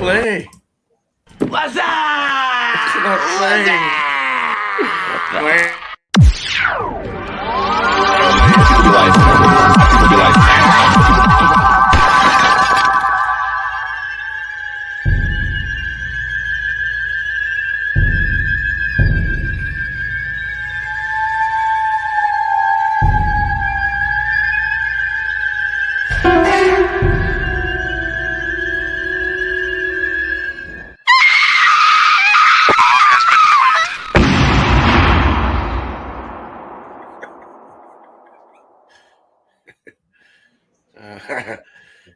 play. What's up? Not playing. Play.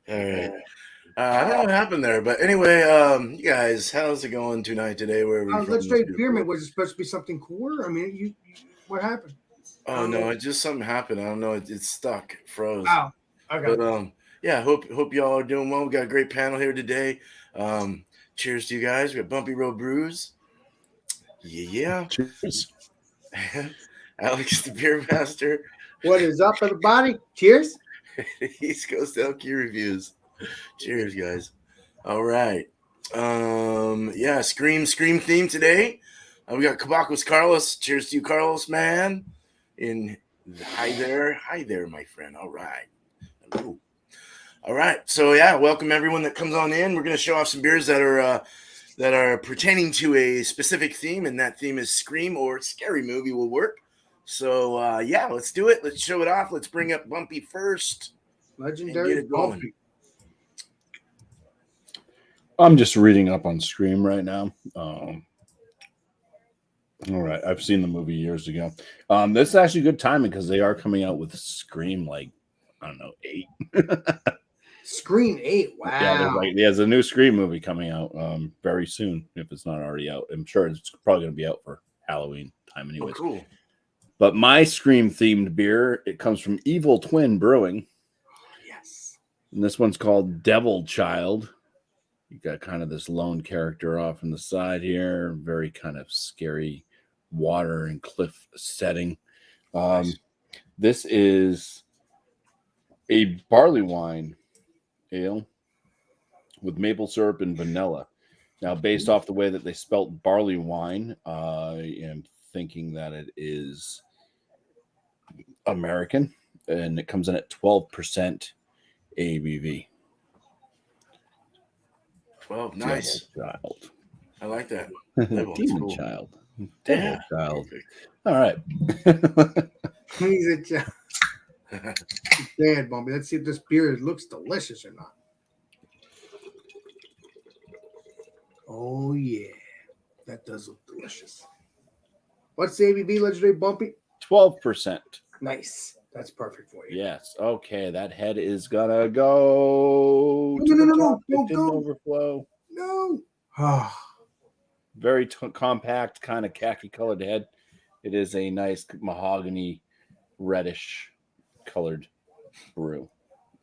All right. I don't know what happened there, but anyway, you guys, how's it going today? Where are we from? Let's Trade Pyramid, was it supposed to be something cooler? I mean, you what happened? Oh no, it just something happened. I don't know. It's stuck, froze. Oh, okay. But yeah, hope y'all are doing well. We got a great panel here today. Cheers to you guys. We got Bumpy Road Brews. Yeah. Cheers. Alex, the beer master. What is up, everybody? Cheers. East Coast LQ reviews. Cheers, guys. All right. Yeah, Scream theme today. We got Kabakos Carlos. Cheers to you, Carlos, man. Hi there, my friend. All right. Ooh. All right. So yeah, welcome everyone that comes on in. We're gonna show off some beers that are pertaining to a specific theme, and that theme is Scream or Scary Movie will work. So yeah, let's do it. Let's show it off. Let's bring up Bumpy first. Legendary Bumpy. I'm just reading up on Scream right now. All right, I've seen the movie years ago. This is actually good timing because they are coming out with Scream, like, I don't know, 8. Scream 8, wow. Yeah, there's a new Scream movie coming out very soon, if it's not already out. I'm sure it's probably going to be out for Halloween time anyways. Oh, cool. But my Scream-themed beer, it comes from Evil Twin Brewing. Yes. And this one's called Devil Child. You got kind of this lone character off on the side here. Very kind of scary water and cliff setting. Nice. This is a barley wine ale with maple syrup and vanilla. Now, based off the way that they spelt barley wine, I am thinking that it is American, and it comes in at 12% ABV. 12, nice. Devil Child. I like that. Demon cool. Child. Yeah. Child. Perfect. All right. He's a child. Bad, Bumpy. Let's see if this beer looks delicious or not. Oh, yeah. That does look delicious. What's the ABV, Legendary Bumpy? 12%. Nice. That's perfect for you. Yes. Okay. That head is gonna go. No, It don't didn't go. overflow. No. Oh, Very compact, kind of khaki colored head. It is a nice mahogany reddish colored brew.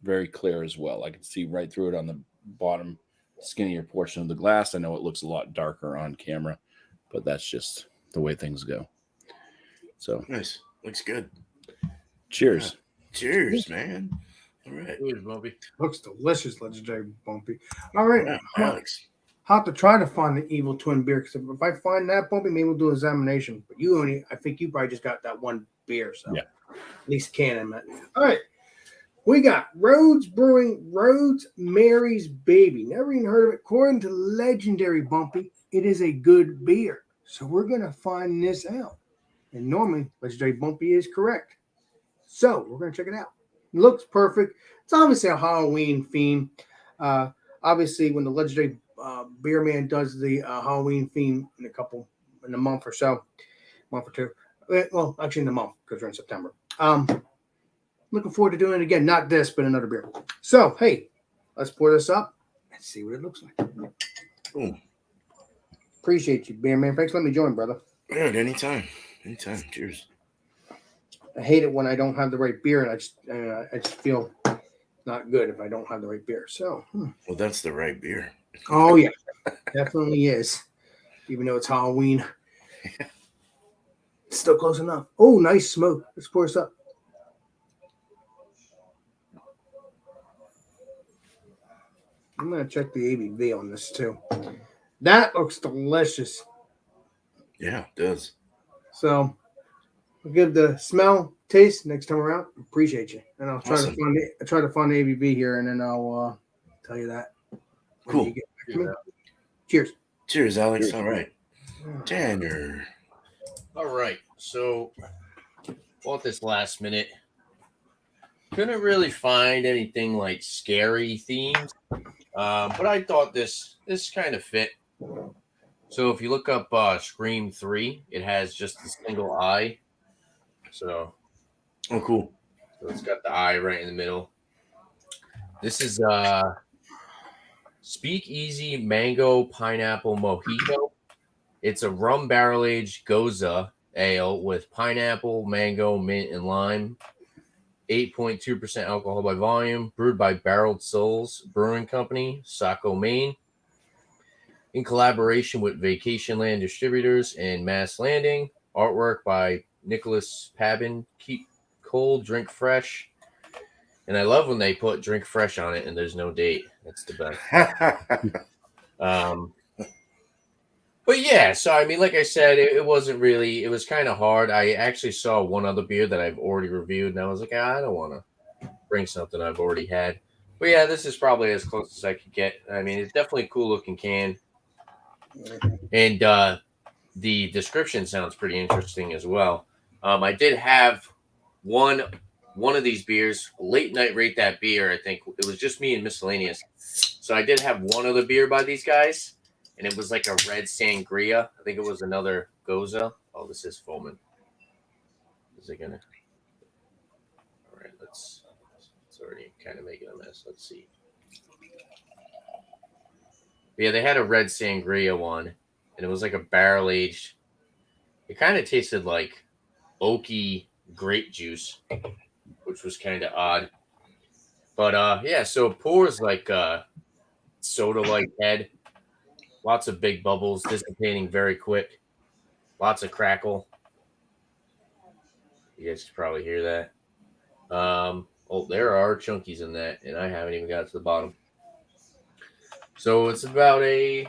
Very clear as well. I can see right through it on the bottom skinnier portion of the glass. I know it looks a lot darker on camera, but that's just the way things go. So Nice. Looks good. cheers. Cheers, man. All right. Cheers, Bumpy. looks delicious, Legendary Bumpy. All right. Yeah, Alex. I'll have to try to find the Evil Twin beer because if I find that, Bumpy, maybe we'll do an examination. But I think you probably just got that one beer. So Yeah. At least can. All right. We got Rhodes Brewing, Rhodes Mary's Baby. Never even heard of it. According to Legendary Bumpy, it is a good beer. So we're going to find this out. And normally, Legendary Bumpy is correct. So we're going to check it out. It looks perfect. It's obviously a Halloween theme. Obviously, when the Legendary Beer Man does the Halloween theme in a month or so, month or two. Well, actually in the month because we're in September. Looking forward to doing it again. Not this, but another beer. So, hey, let's pour this up and see what it looks like. Cool. Appreciate you, Beer Man. Thanks for letting me join, brother. Yeah, anytime. Cheers. I hate it when I don't have the right beer, and I just feel not good if I don't have the right beer. So, Well, that's the right beer. Oh yeah, definitely is. Even though it's Halloween, it's still close enough. Oh, nice smoke. Let's pour this up. I'm gonna check the ABV on this too. That looks delicious. Yeah, it does. So I'll give the smell, taste next time around. Appreciate you, and I'll try Awesome. to find the ABV here, and then I'll tell you that. when Cool. you get back to me. Cheers. Cheers, Alex. Cheers. All right. Tanner. All right. So, bought this last minute. Couldn't really find anything like scary themes, but I thought this kind of fit. So if you look up Scream 3, it has just a single eye. So Oh, cool. it's got the eye right in the middle. This is Speakeasy Mango Pineapple Mojito. It's a rum barrel aged goza ale with pineapple, mango, mint, and lime. 8.2% alcohol by volume. Brewed by Barreled Souls Brewing Company, Saco, Maine. In collaboration with Vacation Land Distributors and Mass Landing. Artwork by Nicholas Pabin. Keep cold, drink fresh. And I love when they put drink fresh on it and there's no date. That's the best. But yeah, so I mean, like I said, it wasn't really, it was kind of hard. I actually saw one other beer that I've already reviewed, and I was like, I don't want to bring something I've already had. But yeah, this is probably as close as I could get. I mean, it's definitely a cool looking can. And the description sounds pretty interesting as well. I did have one of these beers, late night rate that beer. I think it was just me and Miscellaneous. So I did have one other beer by these guys. And it was like a red sangria. I think it was another goza. Oh, this is foaming. Is it gonna? All right, it's already kind of making a mess. Let's see. But yeah, they had a red sangria one, and it was like a barrel aged. It kind of tasted like oaky grape juice, which was kind of odd. But yeah, so it pours like soda like head. Lots of big bubbles, dissipating very quick. Lots of crackle. You guys can probably hear that. Oh, there are chunkies in that, and I haven't even got to the bottom. So it's about I'd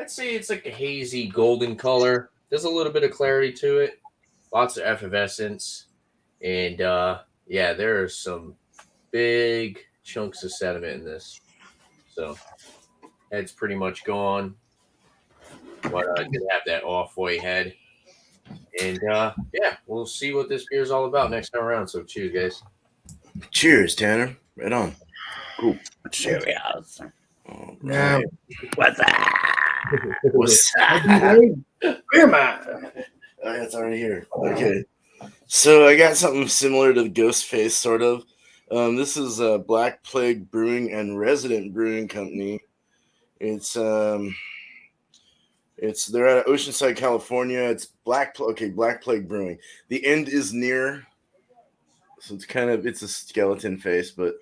say it's like a hazy golden color. There's a little bit of clarity to it. Lots of effervescence. And yeah, there are some big chunks of sediment in this. So head's pretty much gone. But I did have that off-white head. And yeah, we'll see what this beer is all about next time around. So cheers, guys. Cheers, Tanner. Right on. Cool. Cheers. All Now, right. What's that? What's beer man. Oh, yeah, it's already here. Okay. So I got something similar to the Ghost Face, sort of. This is Black Plague Brewing and Resident Brewing Company. It's they're out of Oceanside, California. It's Black Plague Brewing. The end is near, so it's a skeleton face, but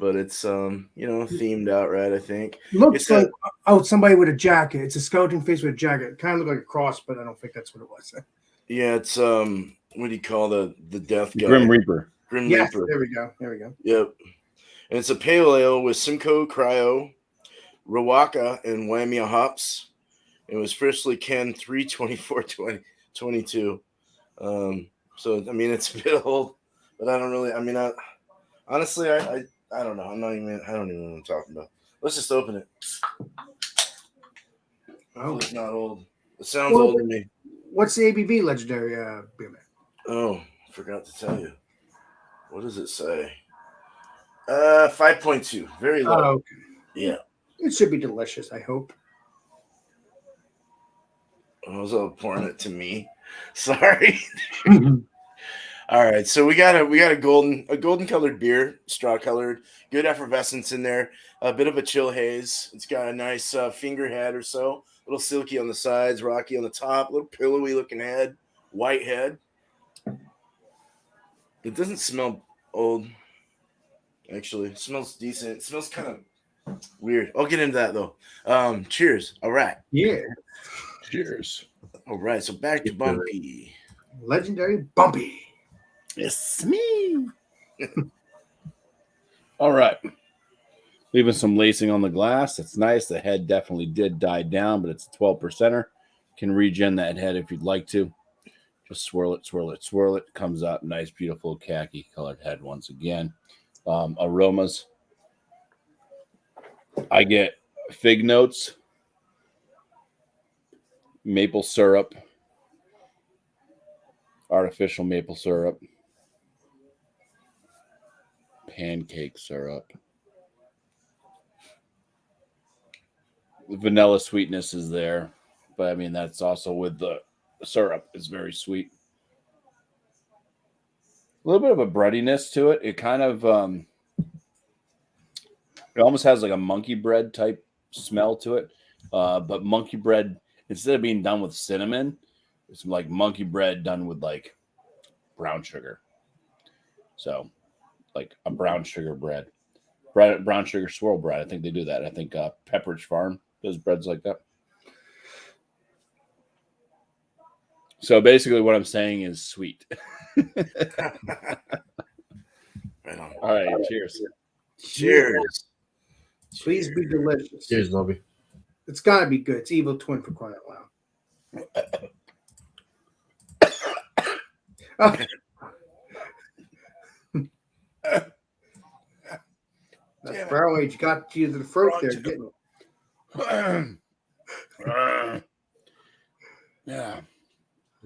it's themed out right. I think Looks it's like somebody with a jacket. It's a skeleton face with a jacket. Kind of look like a cross, but I don't think that's what it was. it's what do you call the death guy? Grim Reaper. Grim Yes, Reaper. there we go. Yep. And it's a pale ale with Simcoe, Cryo, Rawaka, and Waimea hops. It was freshly canned 3/24/2022. So I mean it's a bit old, but I don't really. I mean, honestly, I don't know. I don't even know what I'm talking about. Let's just open it. Oh, it's not old. It sounds old to me. What's the ABV legendary beer man? Oh, I forgot to tell you. What does it say? 5.2. Very low. Oh, okay. Yeah. It should be delicious, I hope. I was all pouring it to me. Sorry. All right, so we got a golden colored beer, straw colored, good effervescence in there, a bit of a chill haze. It's got a nice finger head or so, a little silky on the sides, rocky on the top, a little pillowy looking head, white head. It doesn't smell old. Actually, it smells decent. It smells kind of weird. I'll get into that though. Cheers. All right. Yeah. Cheers. All right, so back to Bumpy. Legendary Bumpy. It's me. All right. Leaving some lacing on the glass. It's nice. The head definitely did die down, but it's a 12%er. Can regen that head if you'd like to. Just swirl it, swirl it, swirl it. Comes out nice, beautiful khaki colored head once again. Aromas. I get fig notes, maple syrup, artificial maple syrup, pancake syrup. The vanilla sweetness is there, but I mean, that's also with the syrup. It's very sweet. A little bit of a breadiness to it. It kind of, it almost has like a monkey bread type smell to it. But monkey bread, instead of being done with cinnamon, it's like monkey bread done with like brown sugar. So, like a brown sugar bread, brown sugar swirl bread. I think they do that. I think Pepperidge Farm does breads like that. So basically, what I'm saying is sweet. Right on. All right, cheers. Cheers. Please be delicious. Cheers, Bumpy. It's got to be good. It's Evil Twin for crying out loud. That barrel age got you to the throat there, didn't it? Yeah.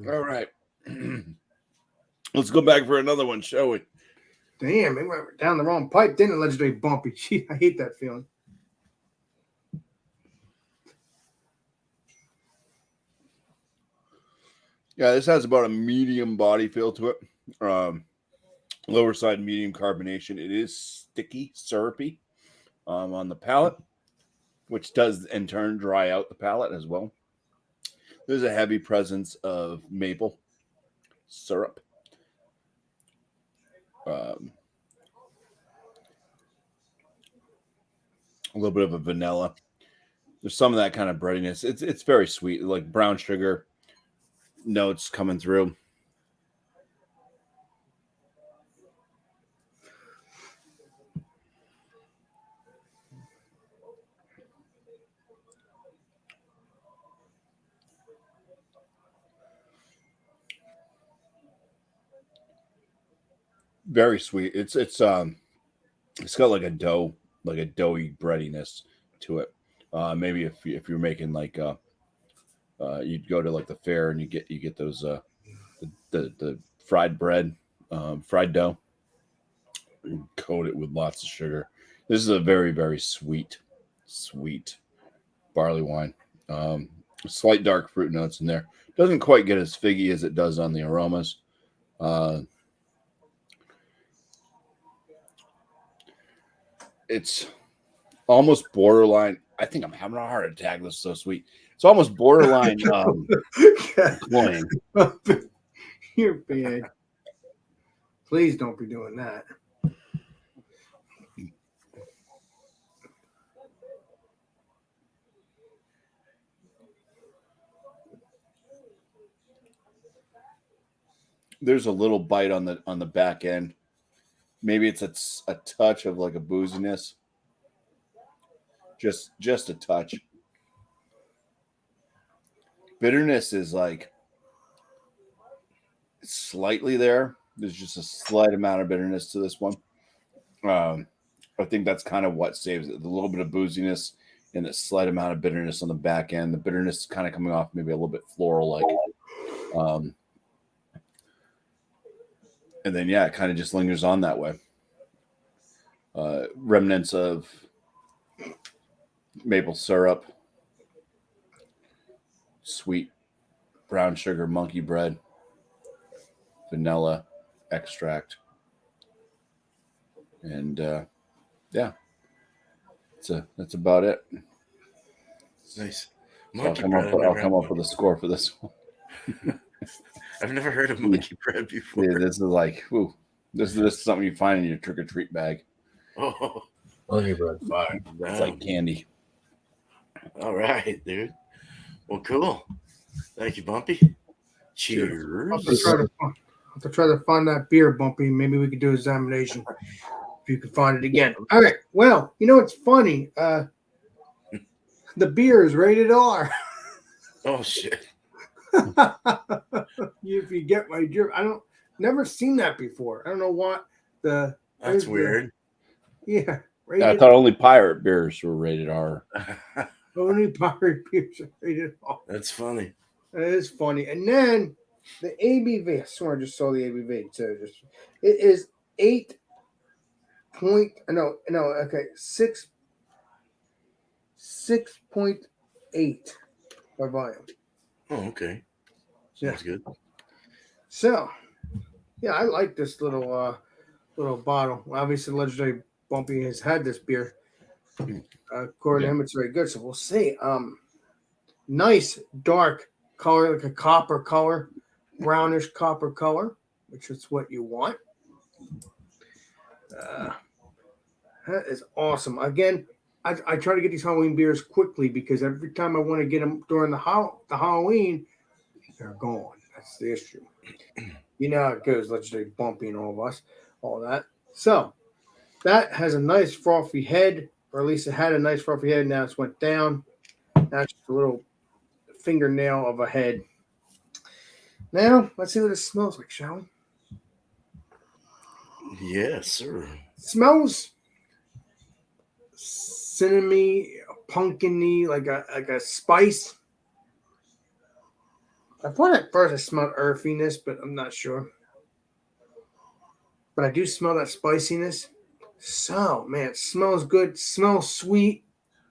All right. Let's go back for another one, shall we? Damn, it went down the wrong pipe, didn't it, Legendary Bumpy? Gee, I hate that feeling. Yeah, this has about a medium body feel to it. Lower side medium carbonation. It is sticky, syrupy on the palate, which does in turn dry out the palate as well. There's a heavy presence of maple syrup. A little bit of a vanilla. There's some of that kind of breadiness. It's very sweet, like brown sugar notes coming through. Very sweet. It's got like a dough, like a doughy breadiness to it. Maybe if you're making like you'd go to like the fair and you get those the fried bread, fried dough, and coat it with lots of sugar. This is a very, very sweet barley wine. Slight dark fruit notes in there. Doesn't quite get as figgy as it does on the aromas. It's almost borderline. I think I'm having a heart attack. This is so sweet. It's almost borderline cloying. You're bad. Please don't be doing that. There's a little bite on the back end. Maybe it's a touch of like a booziness. Just a touch. Bitterness is like slightly there. There's just a slight amount of bitterness to this one. I think that's kind of what saves it. The little bit of booziness and a slight amount of bitterness on the back end. The bitterness is kind of coming off maybe a little bit floral like. And then, yeah, it kind of just lingers on that way. Remnants of maple syrup, sweet brown sugar monkey bread, vanilla extract. And, yeah, that's about it. Nice. So I'll come up with a score for this one. I've never heard of monkey bread before. Yeah, this is like, ooh, this is something you find in your trick or treat bag. Oh, Monkey bread, fire. It's like candy. All right, dude. Well, cool. Thank you, Bumpy. Cheers. I'll have to try to find that beer, Bumpy. Maybe we could do an examination. if you can find it again. All right. Well, you know what's funny? The beer is rated R. Oh shit. If you get my drift, I don't never seen that before. I don't know what the That's weird. yeah. I thought only pirate beers were rated R. Only pirate beers are rated R. That's funny. That is funny. And then the ABV. I swear I just saw the ABV too. It is 6.8 by volume. Oh, okay. Sounds good. So, yeah, I like this little bottle. Obviously, Legendary Bumpy has had this beer. According to him, it's very good. So we'll see. Nice dark color, like a copper color, brownish copper color, which is what you want. That is awesome. Again, I try to get these Halloween beers quickly because every time I want to get them during the Halloween, they're gone. That's the issue. You know how it goes, Legendary Bumpy and all of us, all that. So that has a nice frothy head, or at least it had a nice frothy head. Now it's went down. Now it's just a little fingernail of a head. Now let's see what it smells like, shall we? Yes, sir. Smells cinnamony, pumpkiny, like a spice. I thought at first I smelled earthiness, but I'm not sure. But I do smell that spiciness. So, man, it smells good. Smells sweet.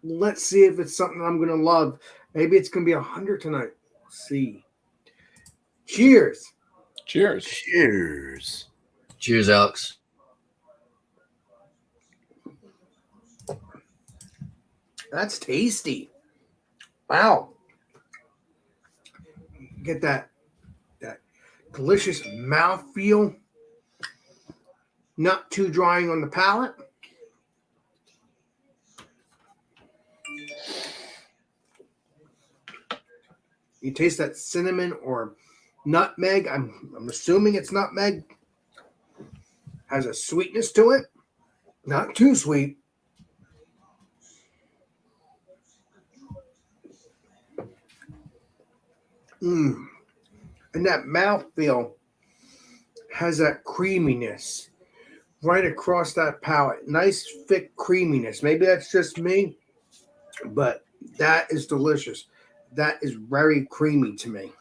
Let's see if it's something I'm going to love. Maybe it's going to be 100 tonight. We'll see. Cheers. Cheers. Cheers. Cheers, Alex. That's tasty. Wow. Get that delicious mouthfeel. Not too drying on the palate. You taste that cinnamon or nutmeg. I'm assuming it's nutmeg. Has a sweetness to it. Not too sweet. And that mouthfeel has that creaminess right across that palate. Nice, thick creaminess. Maybe that's just me, but that is delicious. That is very creamy to me.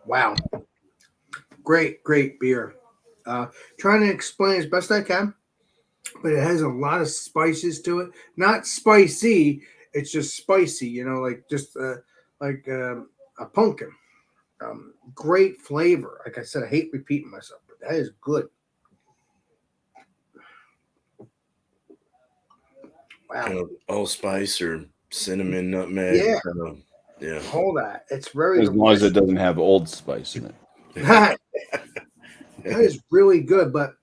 Wow. Great beer. Trying to explain as best I can, but it has a lot of spices to it. Not spicy, it's just spicy, like just like a pumpkin. Great flavor. Like I said, I hate repeating myself, but that is good. Wow. Kind of allspice or cinnamon, nutmeg. Yeah. Yeah. All that. It's very As long as it doesn't have Old Spice in it. That is really good, but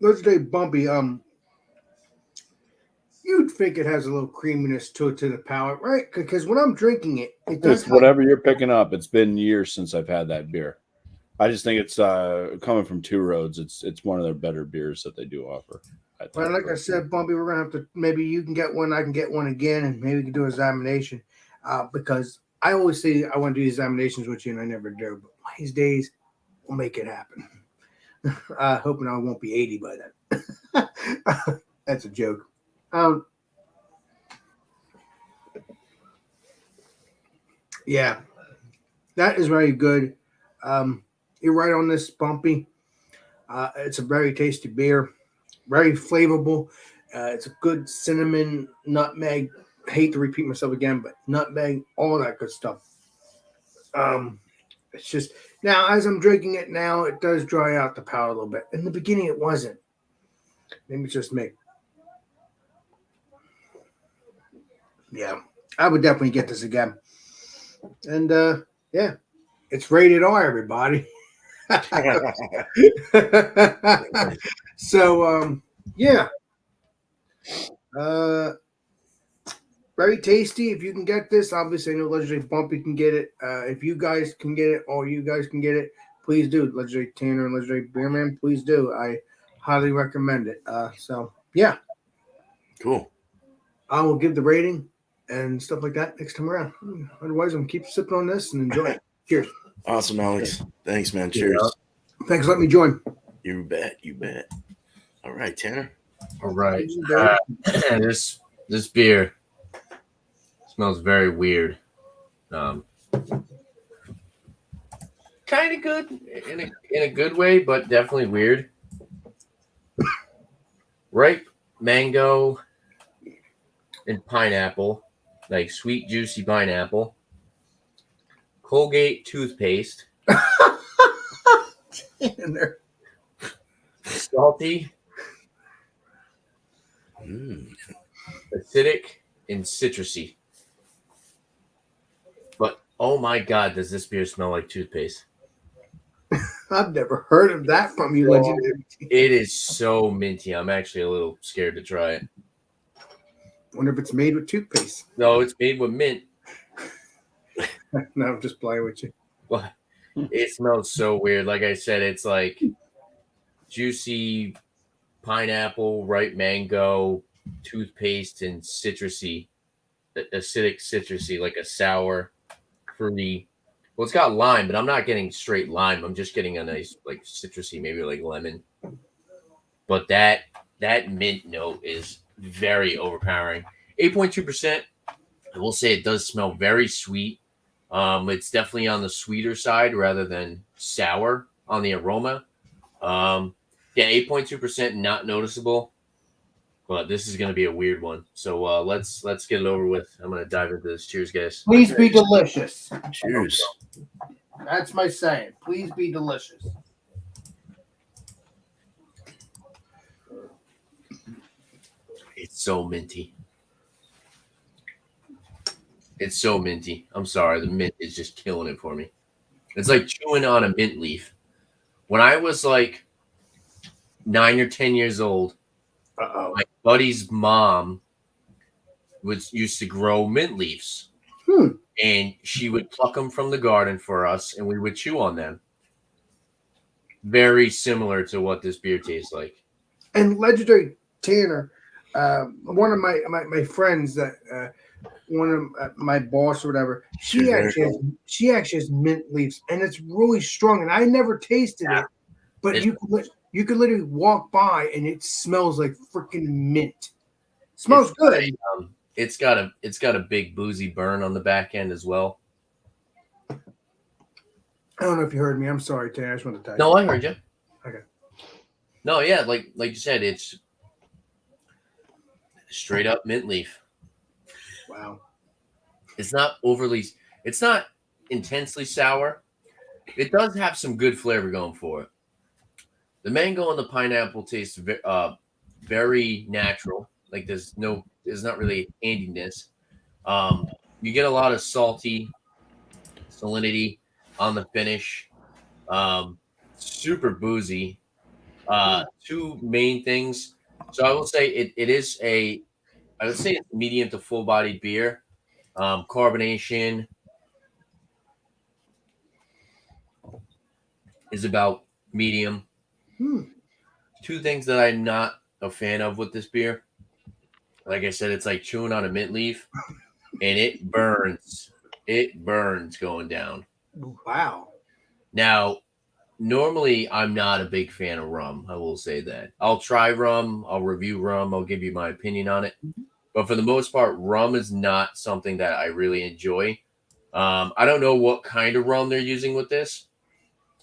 Legendary Bumpy, you'd think it has a little creaminess to it to the palate, right? Because when I'm drinking it, it does. It's whatever you're picking up. It's been years since I've had that beer. I just think it's coming from Two Roads. It's one of their better beers that they do offer. Well, like I said, Bumpy, we're gonna have to, maybe you can get one, I can get one again, and maybe we can do an examination. Because I always say I want to do examinations with you, and I never do. But one of these days, we'll make it happen. Hoping I won't be 80 by then. That's a joke. Yeah, that is very good. You're right on this, Bumpy. It's a very tasty beer, very flavorful. It's a good cinnamon, nutmeg. I hate to repeat myself again, but nutmeg, all that good stuff. It's just now as I'm drinking it now, it does dry out the palate a little bit. In the beginning, it wasn't. Maybe it's just me. Yeah, I would definitely get this again. And yeah, it's rated R, everybody. So yeah. Very tasty. If you can get this, obviously I know Legendary Bumpy can get it. If you guys can get it, or you guys can get it, please do. Legendary Tanner and Legendary Beerman, please do. I highly recommend it. So yeah, Cool. I will give the rating and stuff like that next time around. Otherwise, I'm gonna keep sipping on this and enjoy it. Cheers. Awesome, Alex. Thanks, man. Cheers. Thanks for letting me join. You bet. All right, Tanner. All right. This beer smells very weird. Kind of good in a good way, but definitely weird. Ripe mango and pineapple, like sweet, juicy pineapple. Colgate toothpaste. Salty, acidic, and citrusy. But oh my god, does this beer smell like toothpaste? I've never heard of that from you, Legendary. It is so minty. I'm actually a little scared to try it. Wonder if it's made with toothpaste. No, it's made with mint. No, I'm just playing with you. But it smells so weird. Like I said, it's like juicy pineapple, ripe mango, toothpaste, and citrusy, acidic citrusy, like a sour, fruity. Well, it's got lime, but I'm not getting straight lime. I'm just getting a nice like citrusy, maybe like lemon. But that mint note is very overpowering. 8.2%. I will say it does smell very sweet. It's definitely on the sweeter side rather than sour on the aroma. Yeah, 8.2%, not noticeable. But this is going to be a weird one. So let's get it over with. I'm going to dive into this. Cheers, guys. Please be delicious. Cheers. That's my saying. Please be delicious. It's so minty. It's so minty. I'm sorry. The mint is just killing it for me. It's like chewing on a mint leaf. When I was like 9 or 10 years old, my buddy's mom used to grow mint leaves. And she would pluck them from the garden for us, and we would chew on them. Very similar to what this beer tastes like. And Legendary Tanner, one of my friends that one of my boss or whatever, she actually has mint leaves, and it's really strong. And I never tasted it, but you could literally walk by and it smells like freaking mint. Smells good. It's got a big boozy burn on the back end as well. I don't know if you heard me. I'm sorry, Tanner. I just wanted to tell you. No, I heard you. Okay. No, yeah, like you said, it's straight up mint leaf. Wow. It's not intensely sour. It does have some good flavor going for it. The mango and the pineapple taste very natural. Like there's not really handiness. You get a lot of salty salinity on the finish. Super boozy. Two main things. So I will say I would say it's medium to full bodied beer. Carbonation is about medium. Two things that I'm not a fan of with this beer. Like I said, it's like chewing on a mint leaf, and it burns. It burns going down. Wow. Now, normally I'm not a big fan of rum. I will say that. I'll try rum. I'll review rum. I'll give you my opinion on it. But for the most part, rum is not something that I really enjoy. I don't know what kind of rum they're using with this.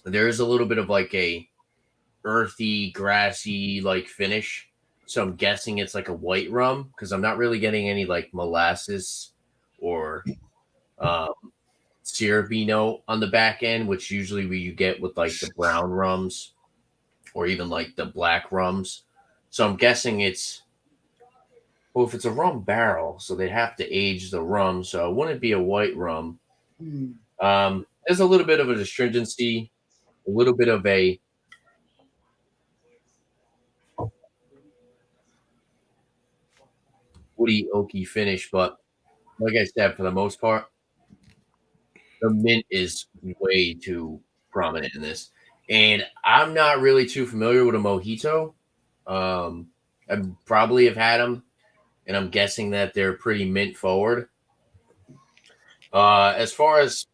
There is a little bit of like a earthy, grassy like finish. So I'm guessing it's like a white rum because I'm not really getting any like molasses or syrupy note on the back end, which usually you get with like the brown rums or even like the black rums. So I'm guessing if it's a rum barrel, so they'd have to age the rum. So it wouldn't be a white rum. There's a little bit of a astringency, a little bit of a woody, oaky finish, but like I said, for the most part, the mint is way too prominent in this. And I'm not really too familiar with a mojito. I probably have had them, and I'm guessing that they're pretty mint forward. As far as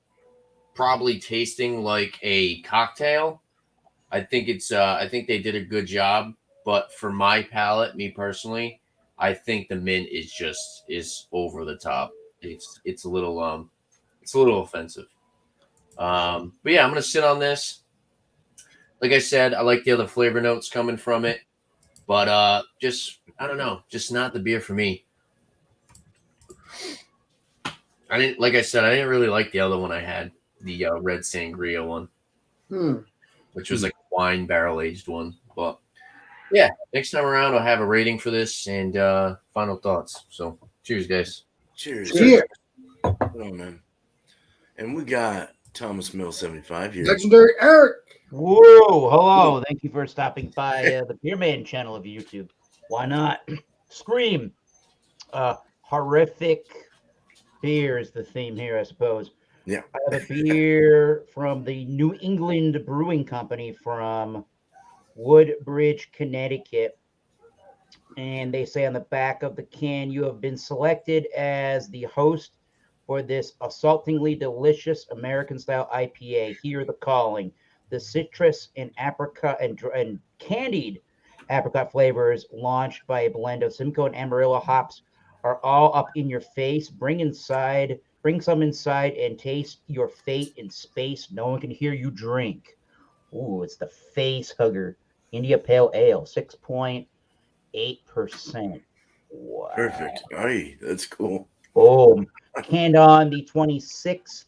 probably tasting like a cocktail, I think they did a good job. But for my palate, me personally, I think the mint is over the top. It's a little offensive. But yeah, I'm gonna sit on this. Like I said, I like the other flavor notes coming from it, but just I don't know, just not the beer for me. I didn't like I said, I didn't really like the other one I had, the red sangria one, Hmm. which was like a wine barrel aged one. But yeah, next time around I'll have a rating for this and final thoughts. So cheers, guys. Cheers. Cheers. Oh man. And we got Thomas Mill 75 here. Legendary Eric. Whoa, hello. Thank you for stopping by the Beer Man channel of YouTube. Why not? Scream. Horrific beer is the theme here, I suppose. Yeah. I have a beer from the New England Brewing Company from Woodbridge, Connecticut. And they say on the back of the can, you have been selected as the host for this assaultingly delicious American-style IPA. Hear the calling. The citrus and apricot and candied apricot flavors launched by a blend of Simcoe and Amarillo hops are all up in your face. Bring some inside and taste your fate in space. No one can hear you drink. Ooh, it's the face hugger. India Pale Ale, 6.8%. Wow. Perfect. Aye, that's cool. Boom. Canned on the 26th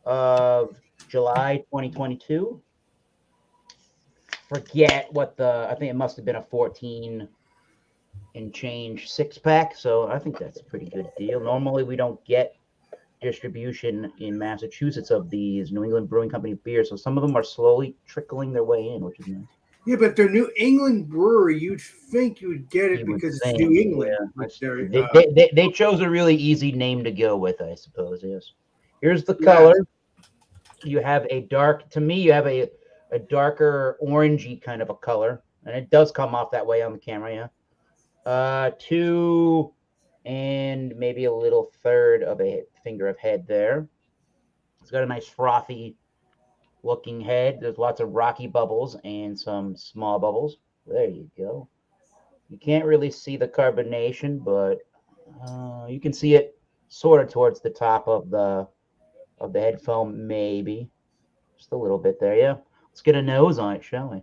of July, 2022. Forget what I think it must have been a 14 and change 6-pack. So I think that's a pretty good deal. Normally we don't get distribution in Massachusetts of these New England Brewing Company beers. So some of them are slowly trickling their way in, which is nice. Yeah, but they're New England brewery. You'd think you would get it You would because think, it's New England. yeah. Which they're, They chose a really easy name to go with, I suppose. Yes. Here's the color. You have a darker orangey kind of a color, and it does come off that way on the camera. Yeah. 2 and maybe a little third of a finger of head there. It's got a nice frothy looking head. There's lots of rocky bubbles and some small bubbles. There you go. You can't really see the carbonation, but you can see it sort of towards the top of the head foam, maybe. Just a little bit there, yeah. Let's get a nose on it, shall we?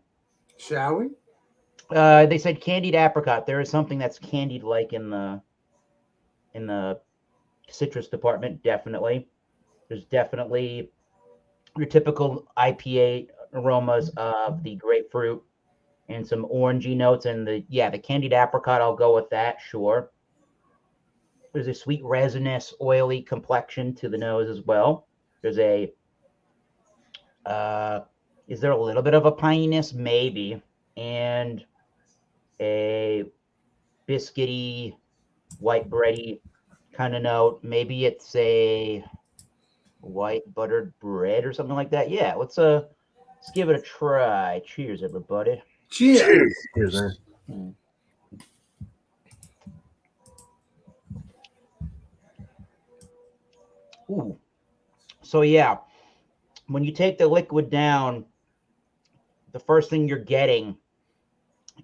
Shall we? They said candied apricot. There is something that's candied like in the citrus department, definitely. There's definitely your typical IPA aromas of the grapefruit and some orangey notes, and the candied apricot, I'll go with that, sure. There's a sweet resinous, oily complexion to the nose as well. There's a is there a little bit of a pininess? Maybe. And a biscuity, white bready kind of note. Maybe it's a white buttered bread or something like that. Yeah, let's give it a try. Cheers, everybody. Cheers. Cheers, man. Ooh. So yeah, when you take the liquid down, the first thing you're getting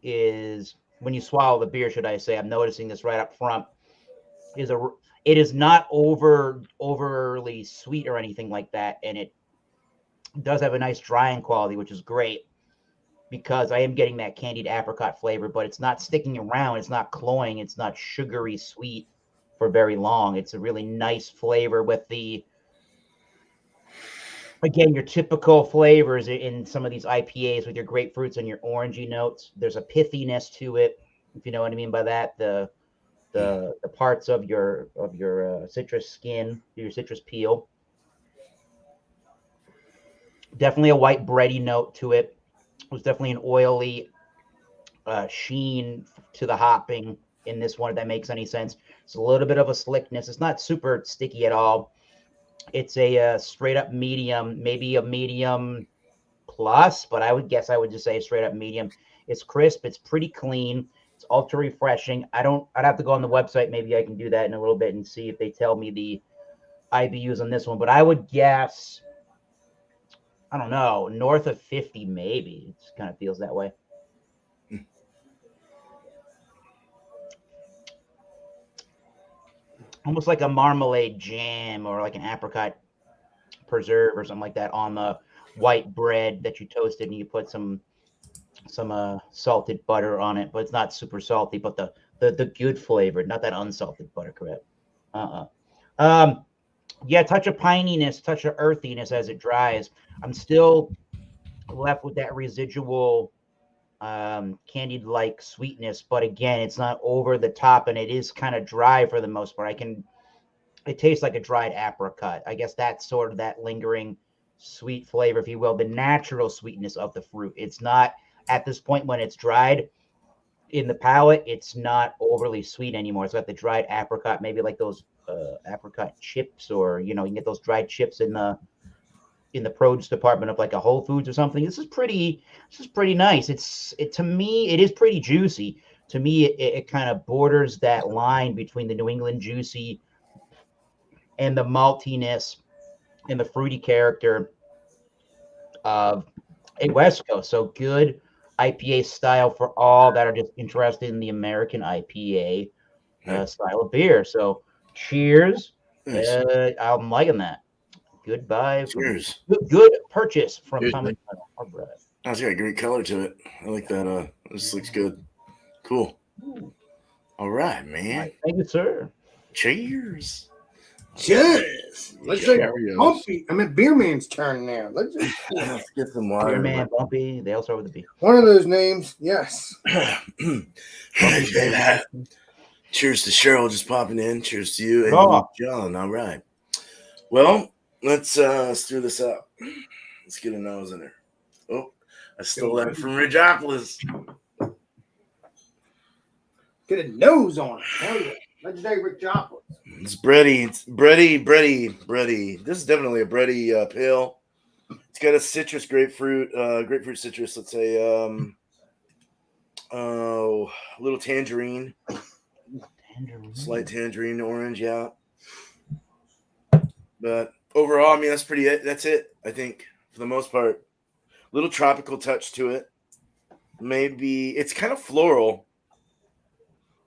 is when you swallow the beer, should I say, I'm noticing this right up front, it is not overly sweet or anything like that, and it does have a nice drying quality, which is great because I am getting that candied apricot flavor, but it's not sticking around, it's not cloying, it's not sugary sweet for very long. It's a really nice flavor with again, your typical flavors in some of these IPAs with your grapefruits and your orangey notes. There's a pithiness to it, if you know what I mean by that. The parts of your citrus skin, your citrus peel. Definitely a white bready note to it. There's definitely an oily sheen to the hopping. in this one, if that makes any sense. It's a little bit of a slickness. It's not super sticky at all. It's a straight up medium, maybe a medium plus, but I would guess I would just say straight up medium. It's crisp. It's pretty clean. It's ultra refreshing. I'd have to go on the website. Maybe I can do that in a little bit and see if they tell me the IBUs on this one. But I would guess, I don't know, north of 50 maybe. It kind of feels that way. Almost like a marmalade jam or like an apricot preserve or something like that on the white bread that you toasted and you put some salted butter on it, but it's not super salty, but the good flavor, not that unsalted butter crap. Yeah, touch of pininess, touch of earthiness as it dries. I'm still left with that residual candied like sweetness, but again, it's not over the top and it is kind of dry for the most part. It tastes like a dried apricot. I guess that's sort of that lingering sweet flavor, if you will, the natural sweetness of the fruit. It's not at this point when it's dried in the palate, it's not overly sweet anymore. It's got the dried apricot, maybe like those apricot chips, or you can get those dried chips in the produce department of like a Whole Foods or something. This is pretty nice. To me, it is pretty juicy. To me, it kind of borders that line between the New England juicy and the maltiness and the fruity character of a West Coast. So good IPA style for all that are just interested in the American IPA style of beer. So cheers. Nice. I'm liking that. Goodbye. Cheers. Good purchase from Cheers, Thomas. That's got a great color to it. I like that. This looks good. Cool. All right, man. Right. Thank you, sir. Cheers. Cheers. Let's drink Cheerios. Bumpy. I mean, Beer Man's turn now. Let's just Let's get some Beer water. Man, Bumpy. They all start with a B. one of those names. Yes. Cheers to Cheryl just popping in. Cheers to you and Oh. John. All right. Well, let's stir this up. Let's get a nose in there. Oh, I stole that from Ridgeopolis. Get a nose on it. Hell yeah. Legendary Rick Joplin. It's bready. It's bready. This is definitely a bready pale. It's got a citrus, grapefruit citrus. Let's say, a little tangerine, slight tangerine orange, yeah. But overall, I mean, that's it. I think for the most part, little tropical touch to it. Maybe it's kind of floral.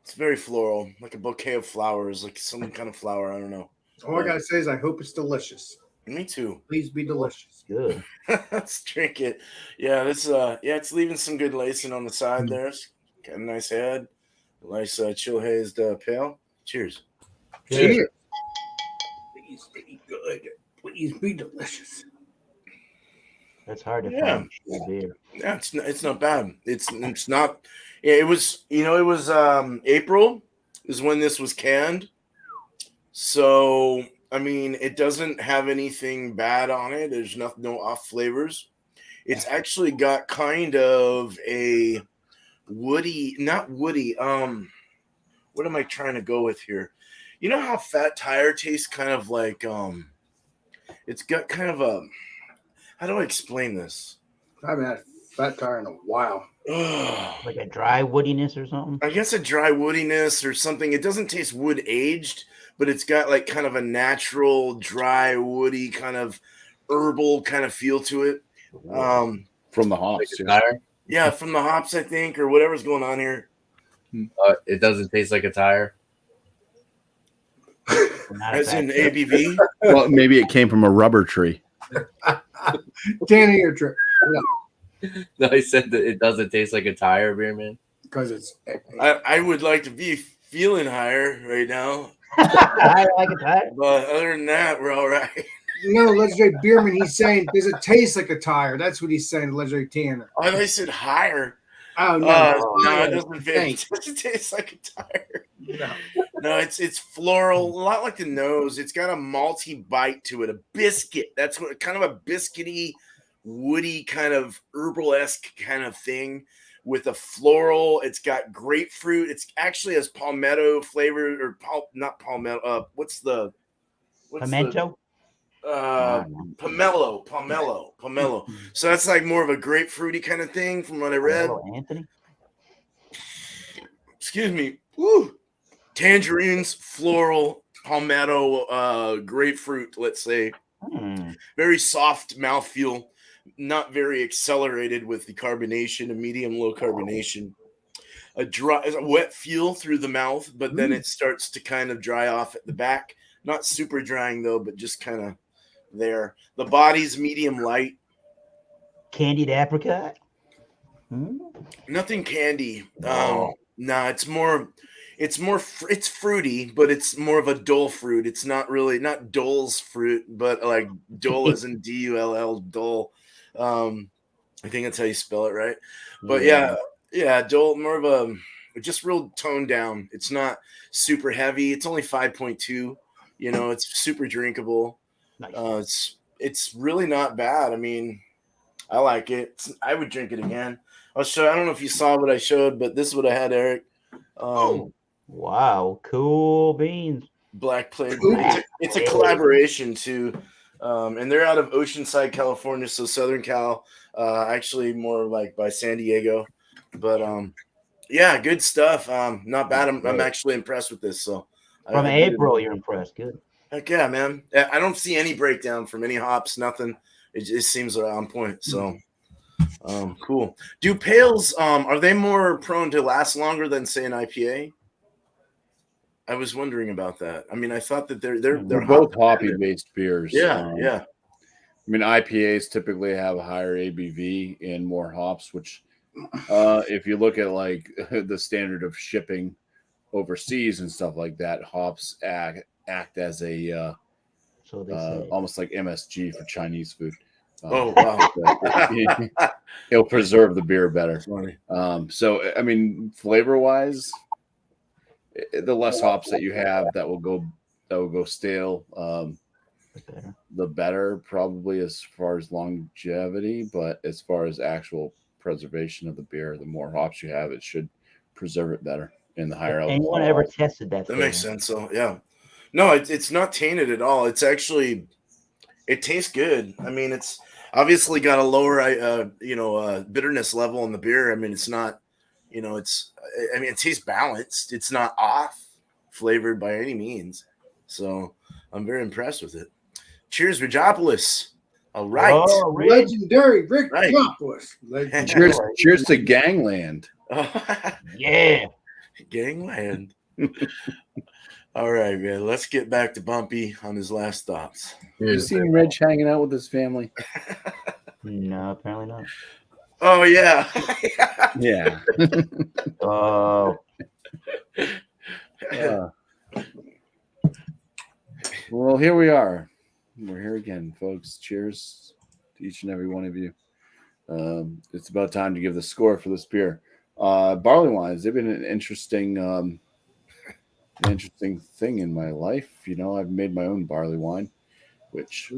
It's very floral, like a bouquet of flowers, like some kind of flower. I don't know. All I gotta say is I hope it's delicious. Me too. Please be delicious. Good. Let's drink it. Yeah, it's leaving some good lacing on the side there. It's got a nice head, a nice chill hazed pale. Cheers. Cheers. Please be good. Please be delicious. That's hard to Yeah. find cheap beer. Yeah, it's not bad. It's not. Yeah, it was April is when this was canned. So I mean, it doesn't have anything bad on it. There's no off flavors. It's actually got kind of a woody, not woody. What am I trying to go with here? You know how Fat Tire tastes kind of like it's got kind of a, how do I explain this? I haven't had Fat Tire in a while. Like a dry woodiness or something. I guess a dry woodiness or something. It doesn't taste wood aged, but it's got like kind of a natural, dry, woody kind of herbal kind of feel to it. From the hops. Like a tire? Yeah, from the hops, I think, or whatever's going on here. It doesn't taste like a tire. Not a As in fat tip. ABV. Well, maybe it came from a rubber tree. Tanner, your trip. No, I said that it doesn't taste like a tire, beer man. Because it's I would like to be feeling higher right now, I like a tire. but other than that, we're all right. no legendary beerman. He's saying, does it taste like a tire? That's what he's saying, legendary Tanner. I thought I said higher. Oh no, No, it doesn't fit. Thanks. It doesn't taste like a tire. No. No, it's floral, a lot like the nose. It's got a malty bite to it, a biscuit. That's what kind of a biscuity, woody kind of herbal-esque kind of thing. with a floral. It's got grapefruit. It's actually has palmetto flavor or not palmetto. What's the Pimento. pomelo. So that's like more of a grapefruity kind of thing from what I read. Pomelo Anthony. Excuse me. Woo. Tangerines, floral, palmetto, grapefruit, let's say. Very soft mouthfeel, not very accelerated with the carbonation, a medium low carbonation. A wet feel through the mouth, but then it starts to kind of dry off at the back. Not super drying though, but just kind of there. The body's medium light. Candied apricot. Nothing candy. It's fruity, but it's more of a dull fruit. It's not Dole's fruit, but like Dole as in Dull, Dole. I think that's how you spell it, right? But yeah, Dole, more of a just real toned down. It's not super heavy. It's only 5.2. It's super drinkable. Nice. It's really not bad. I mean, I like it. I would drink it again. I don't know if you saw what I showed, but this is what I had, Eric. Wow, cool beans. Black Plague. It's a collaboration too, and they're out of Oceanside, California, so Southern Cal. Actually, more like by San Diego, but yeah, good stuff. Not bad. I'm actually impressed with this. So From April, you're impressed. Good. Heck yeah, man. I don't see any breakdown from any hops. Nothing. It just seems on point. So. Cool. Do pales are they more prone to last longer than say an IPA? I was wondering about that. I mean, I thought that they're both hoppy based beers. Yeah. I mean, IPAs typically have a higher ABV and more hops, which if you look at like the standard of shipping overseas and stuff like that, hops act as a so they say. Almost like MSG for Chinese food. Oh wow! It'll preserve the beer better. Funny. So I mean, flavor wise, the less hops that you have that will go stale, the better probably as far as longevity. But as far as actual preservation of the beer, the more hops you have, it should preserve it better in the higher alcohol. Anyone ever tested that? That makes sense. So yeah, no, it's not tainted at all. It's actually. It tastes good. I mean, it's obviously got a lower, bitterness level in the beer. I mean, it's not, it tastes balanced. It's not off flavored by any means. So I'm very impressed with it. Cheers, Rigopolis. All right. Oh, legendary Rick Rigopolis. Cheers to Gangland. Yeah. Gangland. All right, man. Let's get back to Bumpy on his last thoughts. You seen Reg hanging out with his family? No, apparently not. Oh yeah. Yeah. Oh. Well, here we are. We're here again, folks. Cheers to each and every one of you. It's about time to give the score for this beer. Barley wines, they've been an interesting thing in my life. I've made my own barley wine, which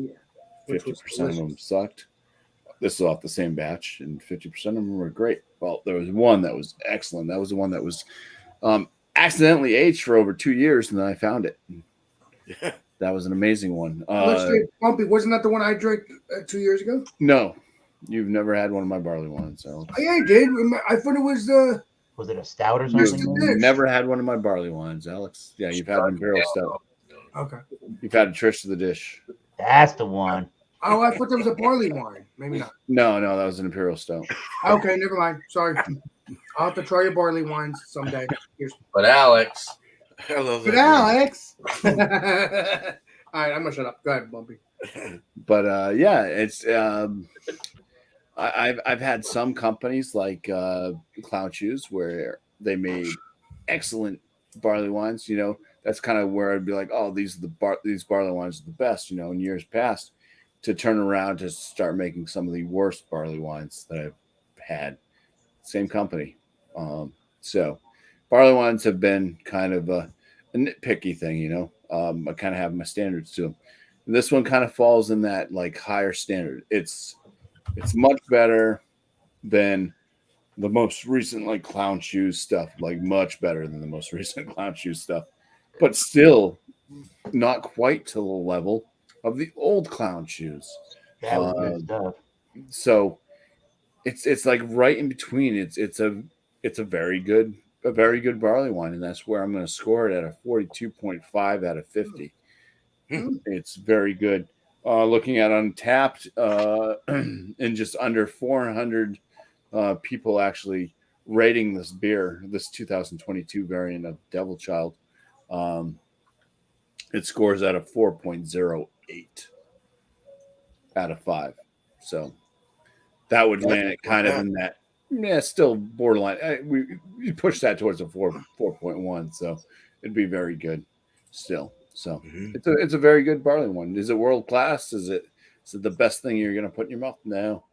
50% of them sucked. This is off the same batch, and 50% of them were great. Well, there was one that was excellent. That was the one that was accidentally aged for over 2 years, and then I found it. Yeah. That was an amazing one. Bumpy, wasn't that the one I drank 2 years ago? No, you've never had one of my barley wines. So. Yeah, I did. I thought it was Was it a stout or something? You've never had one of my barley wines, Alex. Yeah, you've had an imperial stout. Okay. You've had a Trish to the Dish. That's the one. Oh, I thought that was a barley wine. Maybe not. No, that was an imperial stout. Okay, never mind. Sorry. I'll have to try your barley wines someday. But Alex. I love But that. Alex. All right, I'm gonna shut up. Go ahead, Bumpy. But it's I've had some companies like Clown Shoes where they made excellent barley wines. That's kind of where I'd be like, oh, these barley wines are the best. In years past, to turn around to start making some of the worst barley wines that I've had. Same company. So barley wines have been kind of a nitpicky thing. I kind of have my standards to them. And this one kind of falls in that like higher standard. It's much better than the most recent like clown shoes stuff, like much better than the most recent clown shoes stuff, but still not quite to the level of the old clown shoes. That was good stuff. So it's like right in between. It's a very good barley wine, and that's where I'm going to score it at a 42.5 out of 50. It's very good. Looking at Untapped, and just under 400 people actually rating this beer, this 2022 variant of Devil Child. It scores at a 4.08 out of 5. So that would land it kind of in that, still borderline. We push that towards a 4.1, so it'd be very good still. So it's a very good barley one. Is it world class? Is it the best thing you're going to put in your mouth? No,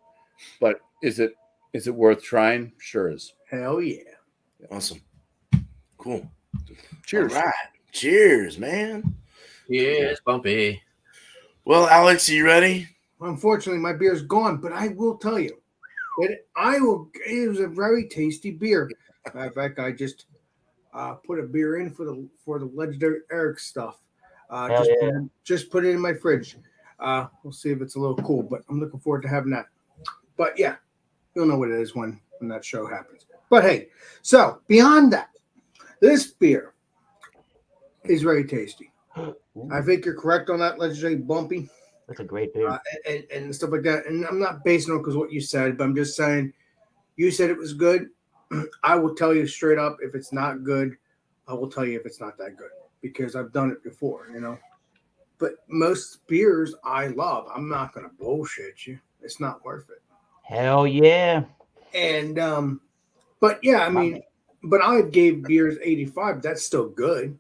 but is it worth trying? Sure is. Hell yeah! Awesome. Cool. Cheers. All right. Cheers, man. Yes, Bumpy. Well, Alex, are you ready? Unfortunately, my beer's gone, but I will tell you that it was a very tasty beer. Matter of fact, I just put a beer in for the legendary Eric stuff. Just put it in my fridge. We'll see if it's a little cool, but I'm looking forward to having that. But yeah, you'll know what it is when that show happens. But hey, so beyond that, this beer is very tasty. I think you're correct on that, legendary Bumpy. That's a great beer. And stuff like that. And I'm not basing it on because what you said, but I'm just saying you said it was good. I will tell you straight up if it's not good. I will tell you if it's not that good because I've done it before, you know. But most beers I love. I'm not going to bullshit you. It's not worth it. Hell yeah. And but yeah, I mean, but I gave beers 85. That's still good.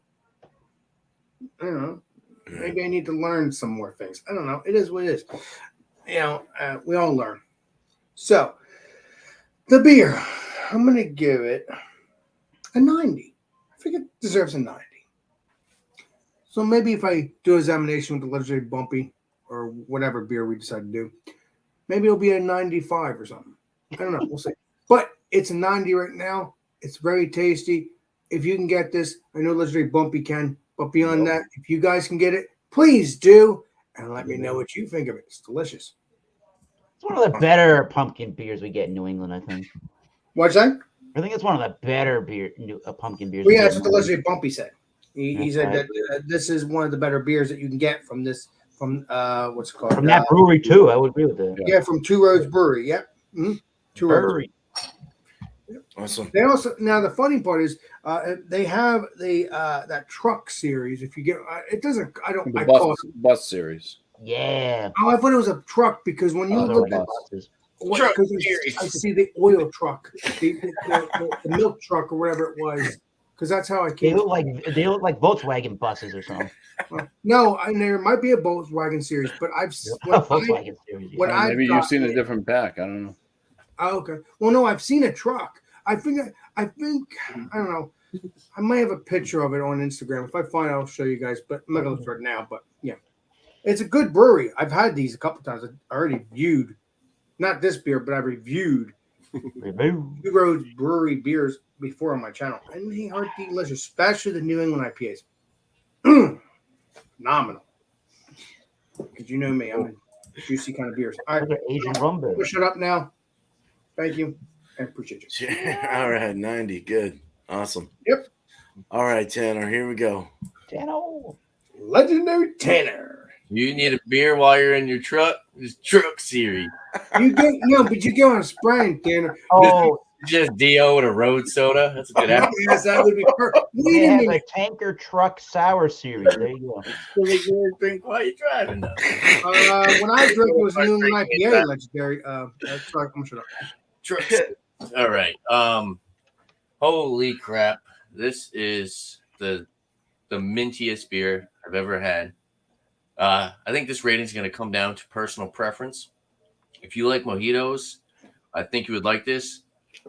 I don't know. Maybe I need to learn some more things. I don't know. It is what it is. You know, we all learn. So, the beer, I'm going to give it a 90. I think it deserves a 90. So, maybe if I do an examination with the legendary Bumpy or whatever beer we decide to do, maybe it'll be a 95 or something. I don't know. We'll see. But it's a 90 right now. It's very tasty. If you can get this, I know legendary Bumpy can. But beyond that, if you guys can get it, please do. And let me know what you think of it. It's delicious. It's one of the better pumpkin beers we get in New England, I think. What's that? I think it's one of the better pumpkin beers. Well, yeah, that's what the legendary Bumpy said. He said that this is one of the better beers that you can get from what's it called? From that brewery, too. I would agree with that. Yeah, from Two Roads Brewery. Yep. Mm-hmm. Two Roads. Awesome. They also now the funny part is they have that truck series. If you get it doesn't The bus series. Yeah. Oh, I thought it was a truck because when you look at I see the oil truck, the milk truck or whatever it was, because that's how I came. They look like Volkswagen buses or something. No, there might be a Volkswagen series, but Volkswagen series. Yeah. Maybe you've seen a different pack. I don't know. Oh, okay. Well, no, I've seen a truck. I think I don't know. I might have a picture of it on Instagram. If I find it, I'll show you guys. But I'm not gonna look for it now. But yeah, it's a good brewery. I've had these a couple times. I already reviewed, not this beer, but I reviewed Two Roads Brewery beers before on my channel, and they are delicious, especially the New England IPAs. Phenomenal. Because you know me, I'm a juicy kind of beers. All right, Asian rum beer. We'll shut up now. Thank you. I appreciate you. All right, 90. Good. Awesome. Yep. All right, Tanner, here we go. Tanner. Legendary Tanner. You need a beer while you're in your truck? This truck series. But you get on a spraying, Tanner. Oh, Just D.O. with a road soda. That's a good app. Yes, that would be perfect. they have a tanker truck sour series. There you go. Drink while you're driving, though. When I drank it was New England IPA legendary. Sorry, I'm shut up. Truck. All right. Holy crap. This is the mintiest beer I've ever had. I think this rating is going to come down to personal preference. If you like mojitos, I think you would like this.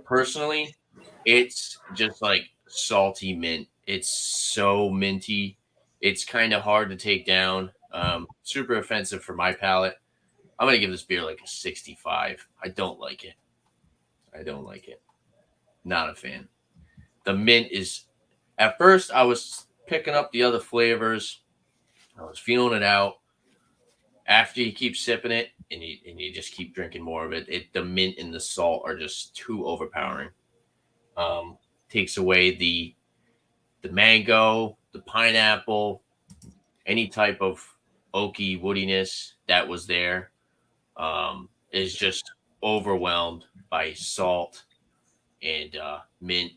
Personally, it's just like salty mint. It's so minty. It's kind of hard to take down. Super offensive for my palate. I'm going to give this beer like a 65. I don't like it. not a fan. The mint is. At first, I was picking up the other flavors. I was feeling it out. After you keep sipping it and you just keep drinking more of it, the mint and the salt are just too overpowering. Takes away the mango, the pineapple, any type of oaky woodiness that was there. Is just overwhelmed by salt and mint.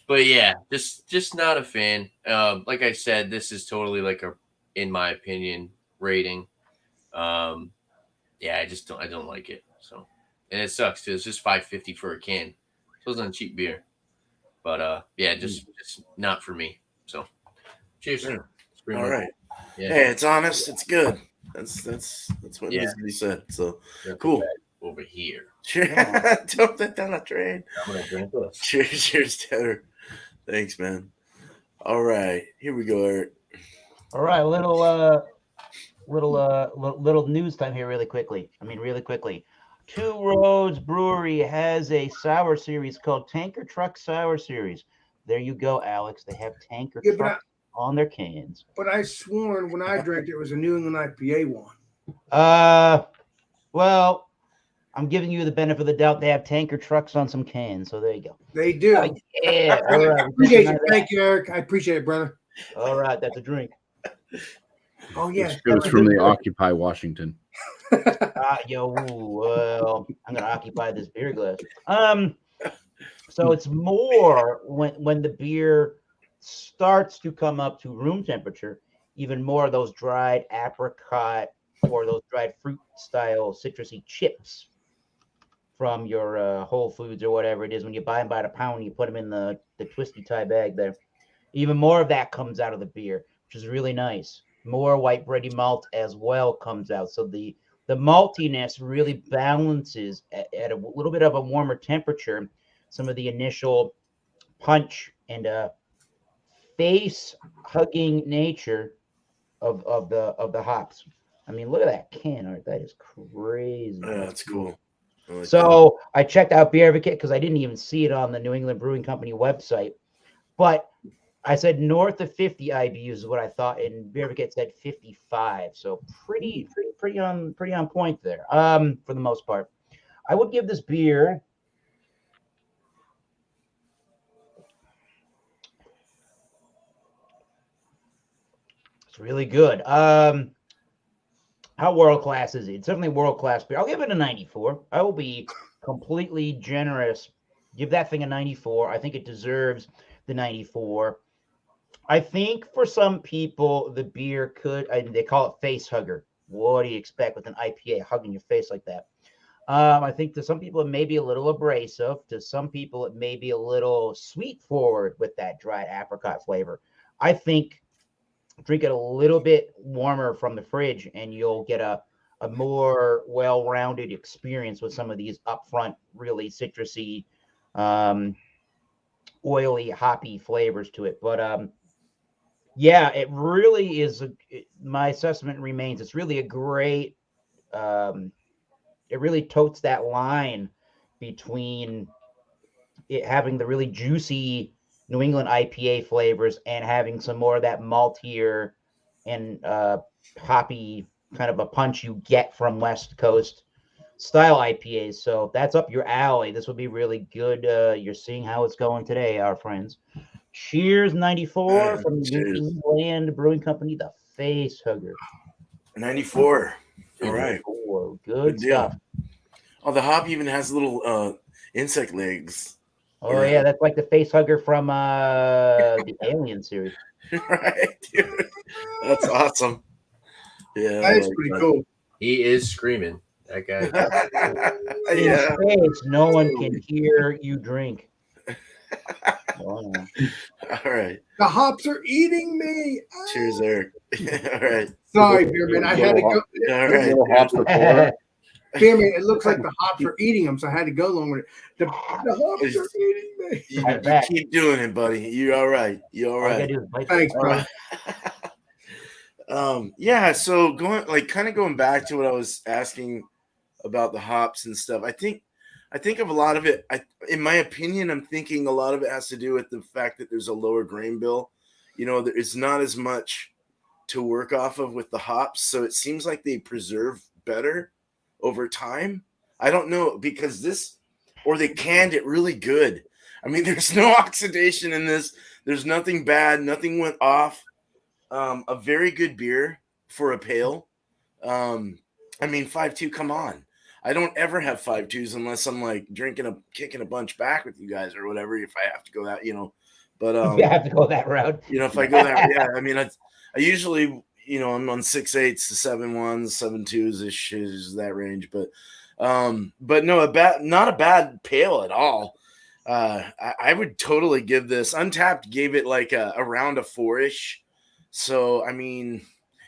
But yeah, just not a fan. Like I said, this is totally like a, in my opinion, rating. Um, yeah, I don't like it. So, and it sucks too. It's just $5.50 for a can. So it's not cheap beer. But yeah, just not for me. So, cheers. Yeah. It's pretty All much- right. Yeah. Hey, it's honest. It's good. That's what Yeah. needs to be said. So Drink cool. it back over here. Don't let down a train. I'm gonna drink this. Cheers, Tanner. Thanks, man. All right, here we go, Eric. All right, little news time here, really quickly. Two Roads Brewery has a sour series called Tanker Truck Sour Series. There you go, Alex. They have tanker trucks on their cans. But I sworn when I drank it was a New England IPA one. Well, I'm giving you the benefit of the doubt. They have tanker trucks on some cans, so there you go. They do. Yeah, all I right. appreciate you. Thank you, Eric. I appreciate it, brother. All right, that's a drink. Oh yeah, It was from the Occupy Washington. Well, I'm gonna occupy this beer glass. So it's more when the beer starts to come up to room temperature, even more of those dried apricot or those dried fruit style citrusy chips from your Whole Foods or whatever it is. When you buy them by the pound, you put them in the twisty tie bag there. Even more of that comes out of the beer, which is really nice. More white bready malt as well comes out. So the maltiness really balances at a little bit of a warmer temperature some of the initial punch and face hugging nature of the hops. I mean, look at that can art. That is crazy. Yeah, that's cool. So I checked out Beer Advocate because I didn't even see it on the New England Brewing Company website. But I said north of 50 IBUs is what I thought, and Beer Advocate said 55. So pretty on point there. For the most part, I would give this beer. It's really good. How world class is it? It's definitely world class beer. I'll give it a 94. I will be completely generous. Give that thing a 94. I think it deserves the 94. I think for some people, the beer could, they call it face hugger. What do you expect with an IPA hugging your face like that? I think to some people, it may be a little abrasive. To some people, it may be a little sweet forward with that dried apricot flavor. I think drink it a little bit warmer from the fridge and you'll get a more well-rounded experience with some of these upfront, really citrusy, oily, hoppy flavors to it. But yeah, it really is. My assessment remains it's really a great. It really totes that line between it having the really juicy New England IPA flavors and having some more of that maltier and hoppy kind of a punch you get from West Coast style IPAs. So that's up your alley. This would be really good. You're seeing how it's going today, our friends. Cheers, 94 from the New England Brewing Company, the Face Hugger. 94. All right. Good stuff. Oh, the hop even has little insect legs. Oh, yeah, that's like the face hugger from the Alien series. Right, dude. That's awesome. Yeah. That's pretty cool. He is screaming. That guy. In space, no one can hear you drink. All right. The hops are eating me. Cheers, Eric. All right. Sorry, Beerman. I had to go. All right. Beerman, it looks like the hops are eating them, so I had to go along with it. The hops are eating me. You keep doing it, buddy. You're all right. You're all right. Thanks, bro. Yeah. So going back to what I was asking about the hops and stuff. I think of a lot of it. In my opinion, I'm thinking a lot of it has to do with the fact that there's a lower grain bill. There's not as much to work off of with the hops, so it seems like they preserve better over time. I don't know because or they canned it really good. I mean, there's no oxidation in this. There's nothing bad. Nothing went off. A very good beer for a pale. I mean, 5.2. Come on, I don't ever have 5.2s unless I'm like kicking a bunch back with you guys or whatever. If I have to go that. But You have to go that route. if I go that, yeah. I mean, I usually, I'm on 6.8s to 7.1s, 7.2s ish is that range. But no, not a bad pale at all. I would totally give this. Untapped gave it like around a 4-ish. So I mean,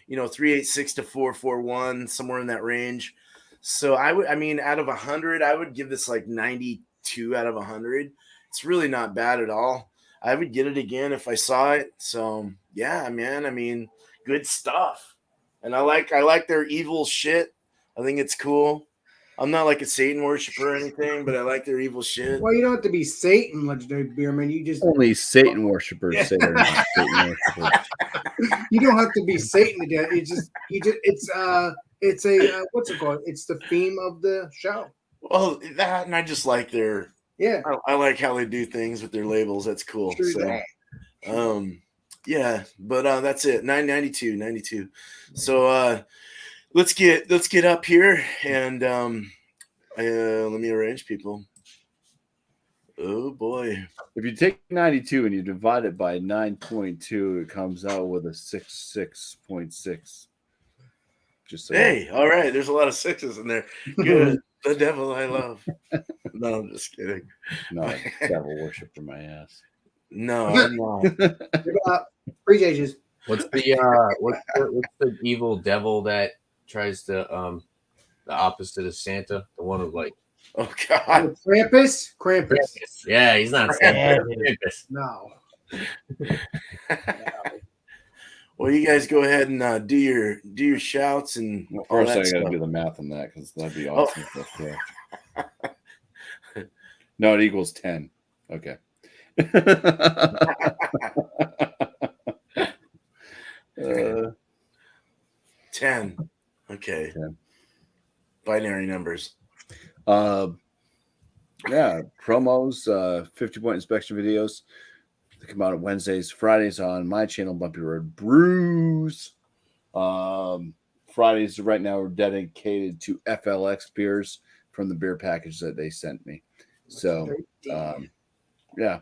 3.86 to 4.41, somewhere in that range. So I mean, out of 100, I would give this like 92 out of 100. It's really not bad at all. I would get it again if I saw it. So yeah, man. I mean, good stuff. And I like their evil shit. I think it's cool. I'm not like a Satan worshiper or anything, but I like their evil shit. Well, you don't have to be Satan, legendary beer man. You just Only Satan worshippers say they're not Satan worshippers. you don't have to be Satan to get it. It's a what's it called? It's the theme of the show. Well, that and I just like Yeah. I like how they do things with their labels. That's cool. True So, that. yeah, but that's it. 992. So let's get up here and let me arrange people. Oh boy. If you take 92 and you divide it by 9.2, it comes out with a 66.6. Just so Hey, all right. There's a lot of sixes in there. Good. The devil I love. No, I'm just kidding. no, devil worship for my ass. No, I'm not. Appreciate you. What's the evil devil that tries to the opposite of Santa? The one who like Oh God. Krampus? Krampus. Yeah, he's not Santa. Krampus. No. Well, you guys go ahead and do your shouts and Well, all first, that I got to stuff. do the math on that because that'd be Oh. awesome. No, it equals 10. Okay. 10. Okay. 10. Binary numbers. Yeah, promos, 50-point inspection videos. They come out on Wednesdays, Fridays on my channel, Bumpy Road Brews. Fridays right now are dedicated to FLX beers from the beer package that they sent me. So, yeah,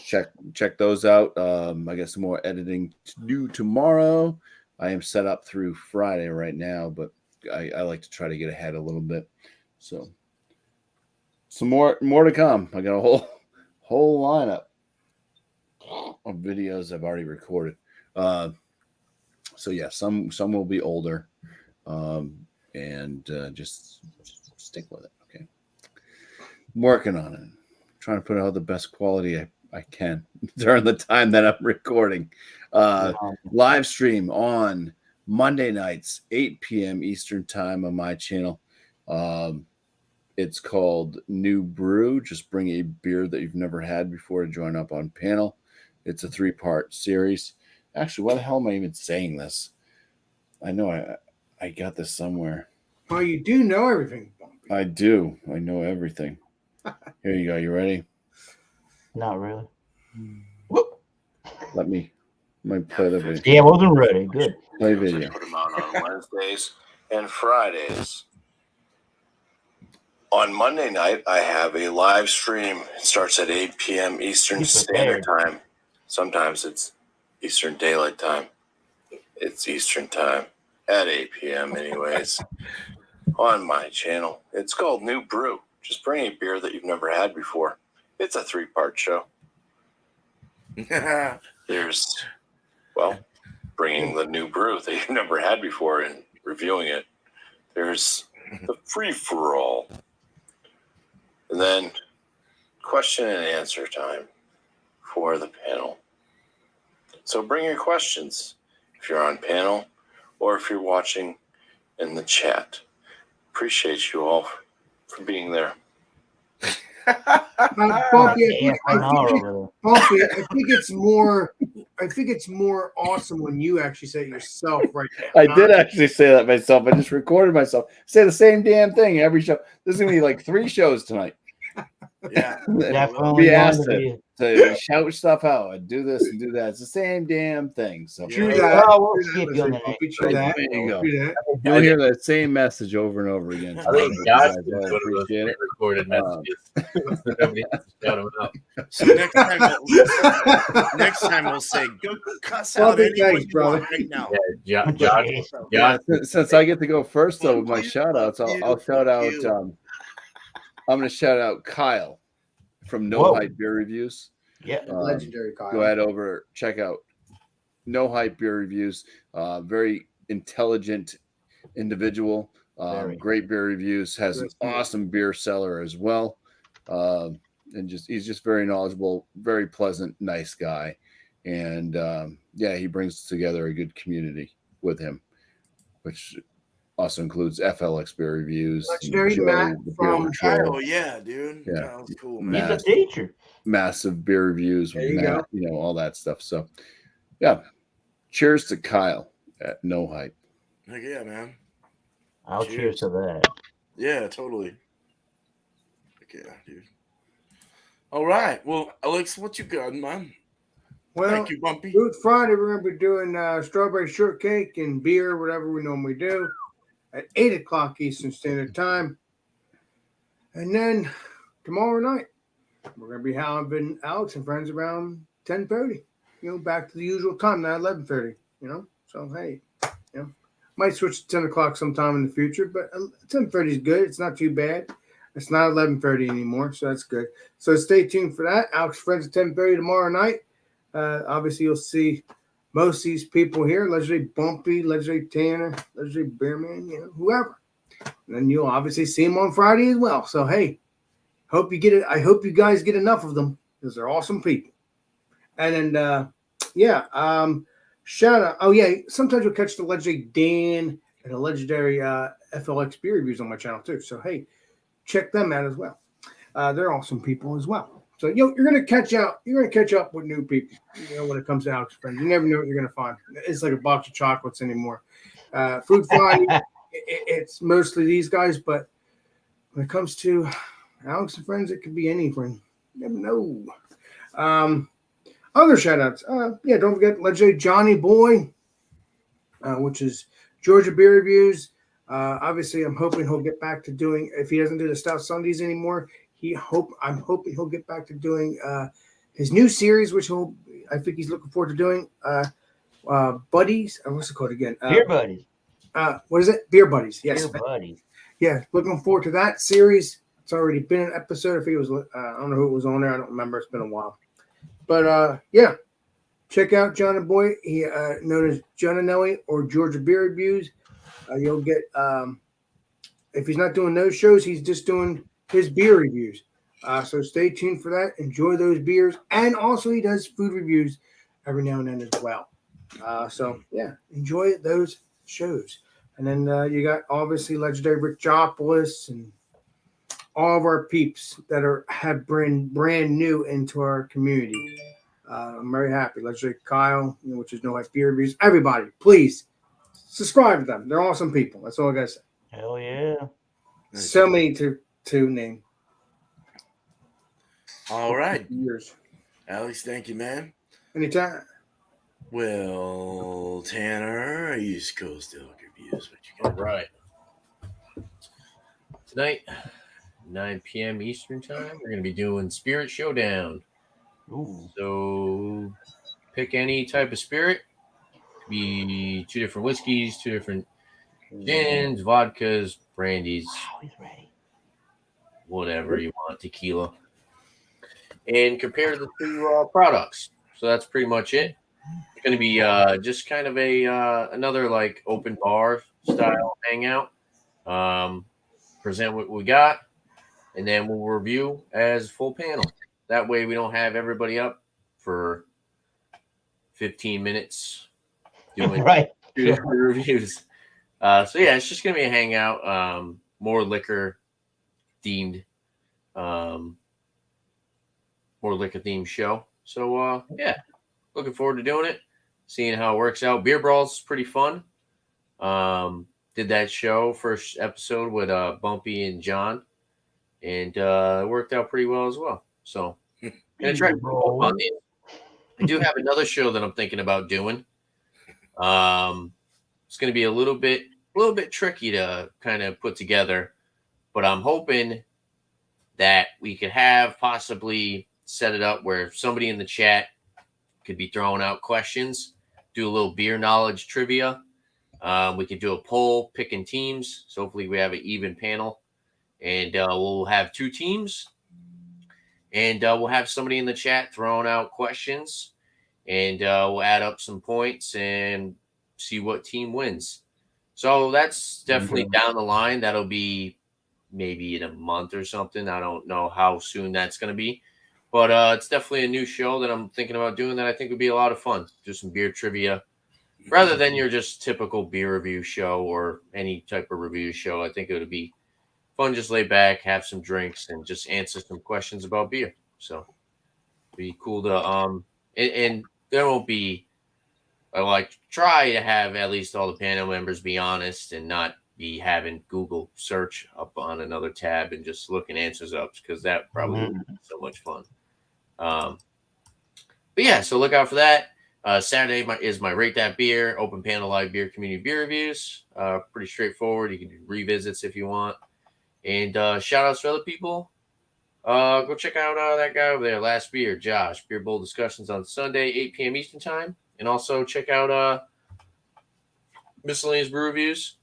check those out. I got some more editing to do tomorrow. I am set up through Friday right now, but I like to try to get ahead a little bit. So, some more to come. I got a whole lineup of videos I've already recorded. So yeah, some will be older, and just stick with it. Okay, I'm working on it. I'm trying to put out the best quality I can during the time that I'm recording. Live stream on Monday nights, 8 p.m. Eastern time on my channel. It's called New Brew. Just bring a beer that you've never had before to join up on panel. It's a 3-part series. Actually, why the hell am I even saying this? I know I got this somewhere. Well, you do know everything, Bumpy. I do. I know everything. Here you go. You ready? Not really. Let me play the video. Yeah, I wasn't ready. Good. Play video. Put them out on Wednesdays and Fridays. On Monday night, I have a live stream. It starts at 8 p.m. Eastern Standard Time. Sometimes it's Eastern Daylight Time. It's Eastern Time at 8 p.m. anyways. On my channel. It's called New Brew. Just bring a beer that you've never had before. It's a 3-part show. There's, bringing the new brew that you've never had before and reviewing it. There's the free-for-all. And then question and answer time for the panel. So bring your questions. if you're on panel, or if you're watching in the chat. Appreciate you all for being there. Bumpy, ASMR over there. Bumpy, I think it's more. I think it's more awesome when you actually say it yourself right now. I did actually say that myself. I just recorded myself. Say the same damn thing every show. There's gonna be like 3 shows tonight. Yeah. Definitely Be going asked to be. to shout stuff out and do this and do that. It's the same damn thing. So True Yeah. that. Oh, we'll True that, skip you on the Bumpy, next. true that. there you go. True that. You'll hear that same message over and over again. I think You Josh guys is all one of those appreciate it. pre-recorded messages. Nobody has to shout them out. So next time we'll say, go cuss out Bumpy, anyone thanks, you brother. want right now. Yeah, Jeez. Yeah, Josh, since I get to go first though with my Fuck you, shout outs, fuck you, I'll shout fuck out you. I'm gonna shout out Kyle from No Whoa. Hype Beer Reviews. Yeah. Legendary Kyle. Go head over, check out No Hype Beer Reviews. Very intelligent individual. Very. Great beer reviews. Has an awesome beer cellar as well. And he's just very knowledgeable, very pleasant, nice guy. And yeah, he brings together a good community with him, which also includes FLX Beer Reviews. Legendary Joe, Matt the Beer from Patrol, Kyle, yeah, dude. Yeah. Kyle's cool, He's man. a teacher. massive beer reviews with There you Matt, go. all that stuff. So yeah, cheers to Kyle at No Hype. Like, yeah, man. I'll Cheers. cheers to that. Yeah, totally. Okay, dude. All right. Well, Alex, what you got, man? Well, Thank you, Bumpy. Good Friday, we're going to be doing strawberry shortcake and beer, whatever we normally do, at 8 o'clock Eastern Standard Time. And then tomorrow night, we're going to be having Alex and friends around 10:30. Back to the usual time, not 11:30. So hey, might switch to 10 o'clock sometime in the future, but 10:30 is good. It's not too bad. It's not 11:30 anymore, so that's good. So stay tuned for that. Alex Friends at 10:30 tomorrow night. Obviously, you'll see most of these people here, legendary Bumpy, legendary Tanner, legendary Bearman, whoever. And then you'll obviously see them on Friday as well. So hey, hope you get it. I hope you guys get enough of them because they're awesome people. And then shout out. Oh yeah, sometimes you'll catch the legendary Dan and the legendary FLX beer reviews on my channel too. So hey, check them out as well. They're awesome people as well. So you're gonna catch up. You're gonna catch up with new people. When it comes to Alex Friends, you never know what you're gonna find. It's like a box of chocolates anymore. Food Friday, it's mostly these guys, but when it comes to Alex and Friends, it could be any friend. You never know. Other shout outs. Don't forget legendary Johnny Boy, which is Georgia Beer Reviews. Obviously, I'm hoping he'll get back to doing, if he doesn't do the Stout Sundays anymore, I'm hoping he'll get back to doing his new series, which I think he's looking forward to doing. Buddies. What's it called again? Beer buddies. What is it? Beer Buddies. Yes. Beer buddies. Yeah, looking forward to that series. It's already been an episode. I think it was, I don't know who it was on there. I don't remember. It's been a while. But check out John and Boy. He known as John and Nelly or Georgia Beer Reviews. You'll get if he's not doing those shows, he's just doing his beer reviews. So stay tuned for that. Enjoy those beers, and also he does food reviews every now and then as well. So yeah, enjoy those shows. And then you got obviously legendary Rick Jopolis and all of our peeps that have been brand new into our community. I'm very happy. Legendary Kyle, which is No Hype Beer Reviews. Everybody, please subscribe to them. They're awesome people. That's all I gotta say. Hell yeah. So many to name. All right. Years. Alex, thank you, man. Anytime. Well, Tanner, East Coast Elk Reviews. What you All got? right. Tonight, 9 p.m. Eastern Time, we're going to be doing Spirit Showdown. Ooh. So pick any type of spirit. Could be 2 different whiskeys, 2 different gins, vodkas, brandies, Wow, he's ready. whatever you want, tequila. And compare the 2 products. So that's pretty much it. It's going to be just kind of another like open bar style hangout. Present what we got, and then we'll review as full panel. That way we don't have everybody up for 15 minutes doing Right. beer Sure. reviews. So yeah, it's just gonna be a hangout. More liquor themed, um, more liquor themed show. So yeah, looking forward to doing it, seeing how it works out. Beer Brawl's pretty fun. Did that show first episode with Bumpy and John, and it worked out pretty well as well. So gonna try to keep up on these. I do have another show that I'm thinking about doing. It's gonna be a little bit tricky to kind of put together, but I'm hoping that we could have possibly set it up where somebody in the chat could be throwing out questions, do a little beer knowledge trivia. We could do a poll, picking teams. So hopefully we have an even panel, and we'll have 2 teams, and we'll have somebody in the chat throwing out questions, and we'll add up some points and see what team wins. So that's definitely down the line. That'll be maybe in a month or something. I don't know how soon that's going to be, but it's definitely a new show that I'm thinking about doing that I think would be a lot of fun. Do some beer trivia rather than your just typical beer review show or any type of review show. I think it would be fun, just lay back, have some drinks, and just answer some questions about beer. So it'd be cool to and there won't be. I like try to have at least all the panel members be honest and not be having Google search up on another tab and just looking answers up, because that probably wouldn't be so much fun. But yeah, so look out for that. Saturday is my Rate That Beer, open panel live beer community beer reviews. Pretty straightforward. You can do revisits if you want. And shout outs for other people. Go check out that guy over there, Last Beer, Josh. Beer Bowl discussions on Sunday, 8 p.m. Eastern Time. And also check out Miscellaneous Brew Reviews.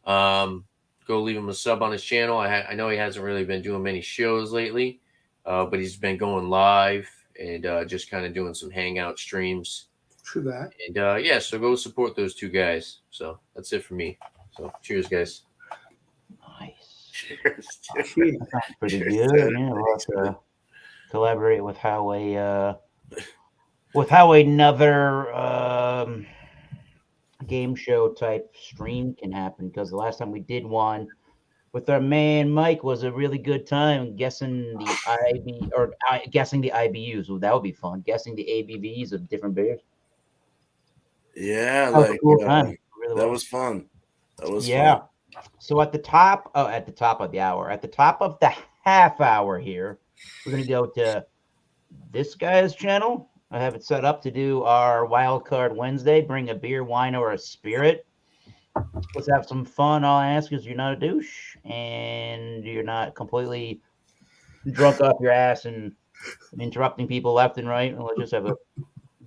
Go leave him a sub on his channel. I know he hasn't really been doing many shows lately, but he's been going live and just kind of doing some hangout streams. True that. And yeah, so go support those 2 guys. So that's it for me. So cheers, guys. Nice. Cheers. That sounds pretty good. Yeah, we'll have to collaborate with how another game show type stream can happen, because the last time we did one with our man Mike was a really good time guessing the guessing the IBUs. So that would be fun. Guessing the ABVs of different beers. Yeah, That was a like cool time. Really that was fun. That was yeah. fun. So at the top of the hour, at the top of the half hour here, we're gonna go to this guy's channel. I have it set up to do our Wild Card Wednesday. Bring a beer, wine, or a spirit. Let's have some fun. All I ask is you're not a douche and you're not completely drunk off your ass and interrupting people left and right. And let's just have a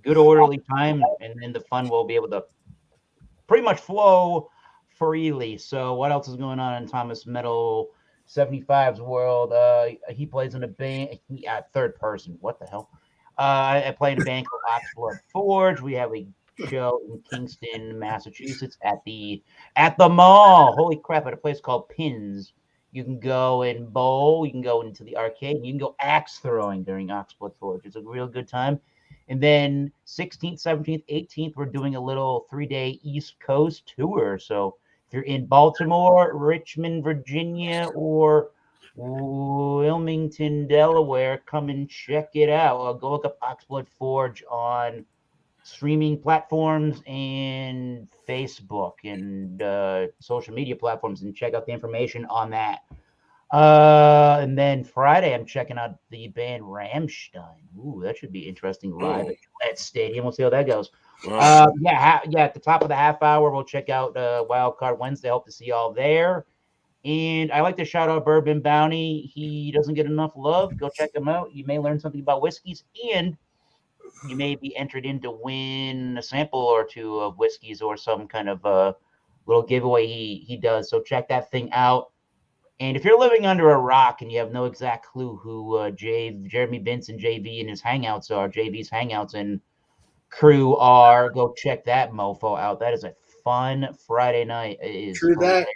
good orderly time, and then the fun will be able to pretty much flow freely. So what else is going on in Thomas Metal 75's world? He plays in a band, third person. What the hell? I play in a band called Oxblood Forge. We have a show in Kingston, Massachusetts at the mall. Holy crap, at a place called Pins. You can go and bowl, you can go into the arcade, and you can go axe throwing during Oxblood Forge. It's a real good time. And then 16th, 17th, 18th, we're doing a little 3-day East Coast tour. So if you're in Baltimore, Richmond, Virginia, or Wilmington, Delaware, come and check it out. Go look up Oxblood Forge on streaming platforms and Facebook and social media platforms, and check out the information on that. And then Friday, I'm checking out the band Rammstein. Ooh, that should be interesting live at Gillette Stadium. We'll see how that goes. Wow. Yeah, at the top of the half hour, we'll check out Wild Card Wednesday. Hope to see y'all there. And I like to shout out Bourbon Bounty. He doesn't get enough love. Go check him out. You may learn something about whiskeys, and you may be entered in to win a sample or 2 of whiskeys or some kind of little giveaway he does. So check that thing out. And if you're living under a rock and you have no exact clue who Jeremy Vincent, JV, and his hangouts are, JV's hangouts and crew are, go check that mofo out. That is a fun Friday night. It is True that. hilarious.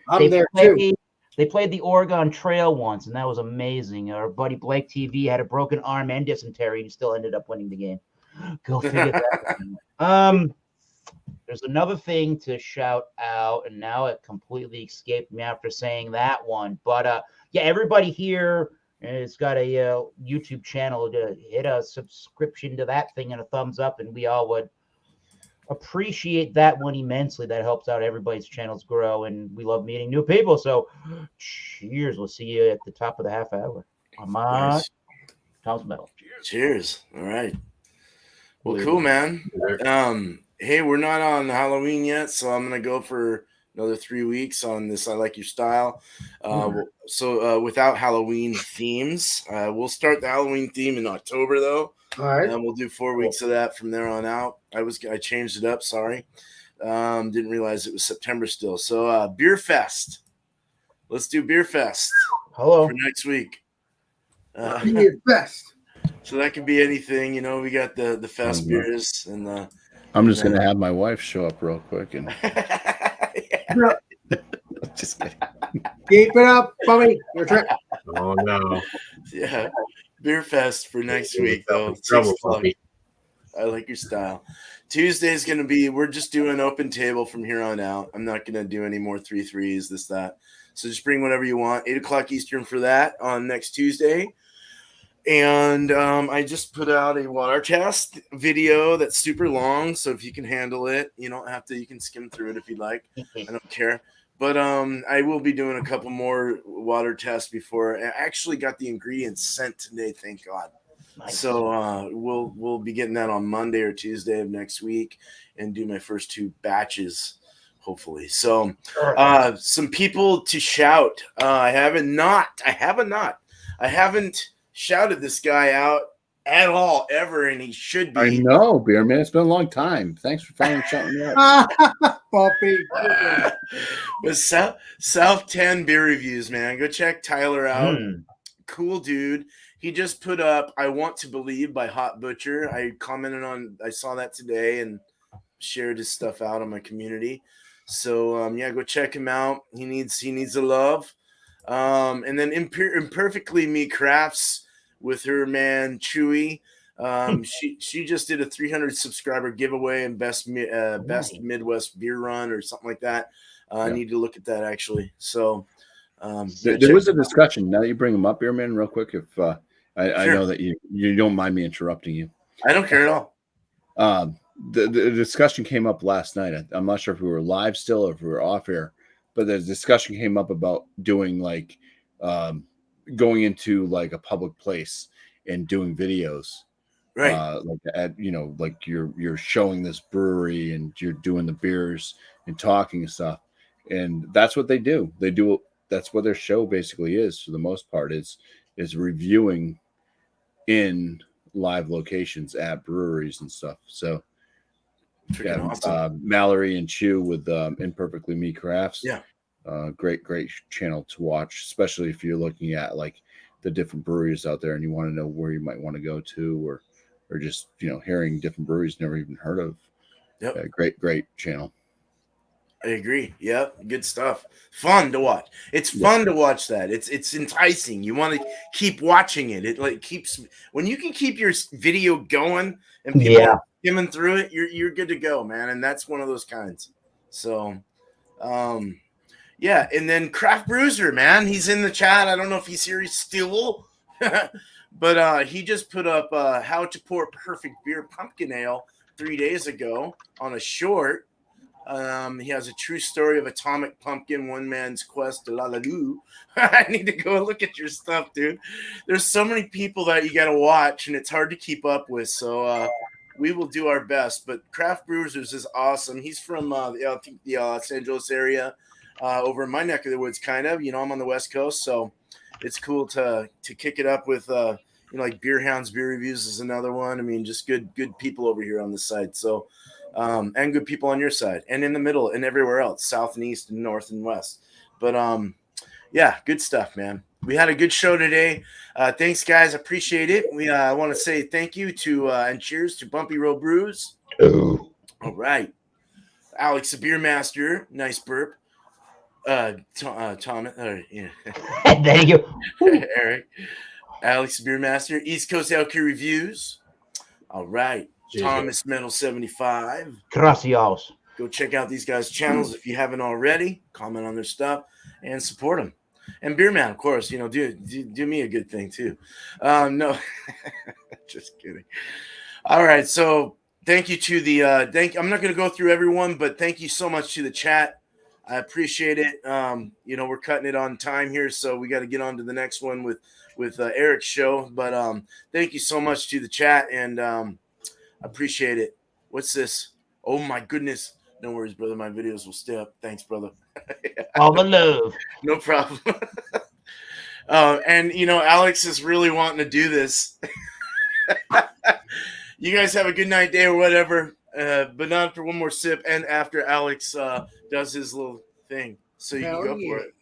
I'm there too. They played the Oregon Trail once, and that was amazing. Our buddy Blake TV had a broken arm and dysentery, and he still ended up winning the game. Go figure that out. there's another thing to shout out, and now it completely escaped me after saying that one. But yeah, everybody here has got a YouTube channel. To hit a subscription to that thing and a thumbs up, and we all would appreciate that one immensely. That helps out everybody's channels grow, and we love meeting new people. So, cheers. We'll see you at the top of the half hour. I'm on Nice. Tom's Metal. Cheers. All right. Well, Later. cool, man. Hey, we're not on Halloween yet, so I'm gonna go for another 3 weeks on this. I like your style. So without Halloween themes, we'll start the Halloween theme in October though, All right. and we'll do 4 weeks of that from there on out. I changed it up. Sorry, didn't realize it was September still. So Beer Fest. Let's do Beer Fest Hello. for next week. Your best. So that could be anything, we got the fest beers and the. I'm just gonna have my wife show up real quick and Yeah. just kidding. Keep it up, Bumpy. Your trick. Oh no. Yeah, Beer Fest for next week though. Trouble, 6 o'clock. Bumpy. I like your style. Tuesday's gonna be. We're just doing open table from here on out. I'm not gonna do any more 3-3s, this that. So just bring whatever you want. 8 o'clock Eastern for that on next Tuesday. And I just put out a water test video that's super long. So if you can handle it, you don't have to. You can skim through it if you'd like. I don't care. But I will be doing a couple more water tests before. I actually got the ingredients sent today, thank God. Nice. So we'll be getting that on Monday or Tuesday of next week and do my first 2 batches, hopefully. So some people to shout. I haven't shouted this guy out at all ever, and he should be. I know, Beer Man. It's been a long time. Thanks for finally shouting me out. Bumpy. But South 10 beer reviews, man. Go check Tyler out. Cool dude. He just put up I Want to Believe by Hot Butcher. I saw that today and shared his stuff out on my community. So yeah, go check him out. He needs the love. And then Imperfectly Me Crafts with her man Chewy. She just did a 300 subscriber giveaway and best Midwest beer run or something like that. I need to look at that actually. So there was a discussion. Now that you bring them up, Beer Man, real quick. If I know that you don't mind me interrupting you. I don't care at all. The discussion came up last night. I'm not sure if we were live still or if we were off air, but the discussion came up about doing like going into like a public place and doing videos, right? Like you're showing this brewery and you're doing the beers and talking and stuff, and that's what they do. That's what their show basically is for the most part. Is reviewing in live locations at breweries and stuff. So awesome. Mallory and Chew with Imperfectly Me Crafts. Yeah. Great channel to watch, especially if you're looking at like the different breweries out there and you want to know where you might want to go to, or just hearing different breweries never even heard of. Yep. Great channel. I agree. Yep, good stuff. Fun to watch. It's fun to watch that. It's enticing. You want to keep watching it. It like keeps when you can keep your video going and people are skimming through it. You're good to go, man. And that's one of those kinds. So, yeah. And then Craft Bruiser, man, he's in the chat. I don't know if he's here still, but he just put up how to pour perfect beer pumpkin ale 3 days ago on a short. He has a true story of atomic pumpkin, one man's quest to la la loo. I need to go look at your stuff, dude. There's so many people that you got to watch, and it's hard to keep up with. So we will do our best. But Craft Bruisers is awesome. He's from the Los Angeles area, over in my neck of the woods, kind of. I'm on the West Coast, so it's cool to kick it up with like Beer Hounds Beer Reviews is another one. I mean, just good people over here on the side. So. And good people on your side and in the middle and everywhere else, south and east and north and west. But yeah, good stuff, man. We had a good show today. Thanks, guys. Appreciate it. I want to say thank you to and cheers to Bumpy Road Brews. Oh. All right. Alex, the Beer Master. Nice burp. Tom. Yeah. Thank you. Eric. Alex, the Beer Master. East Coast Elky Reviews. All right. Cheers, Thomas Metal 75. Gracias. Go check out these guys' channels if you haven't already. Comment on their stuff and support them. And Beer Man, of course, you know, do me a good thing too. No, just kidding. All right, so thank you to the I'm not going to go through everyone, but thank you so much to the chat. I appreciate it. You know, we're cutting it on time here, so we got to get on to the next one with Eric's show. But thank you so much to the chat, and appreciate it. What's this? Oh my goodness! No worries, brother. My videos will stay up. Thanks, brother. All the love. No problem. And you know, Alex is really wanting to do this. You guys have a good night, day, or whatever. But not for one more sip, and after Alex does his little thing, so you can go for it.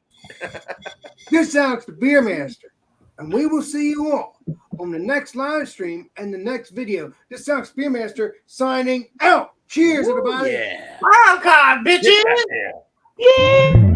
This is Alex the Beer Master, and we will see you all on the next live stream and the next video. This is Alex Beer Master signing out. Cheers, everybody. Yeah. Wild card, bitches. Yeah. Yeah.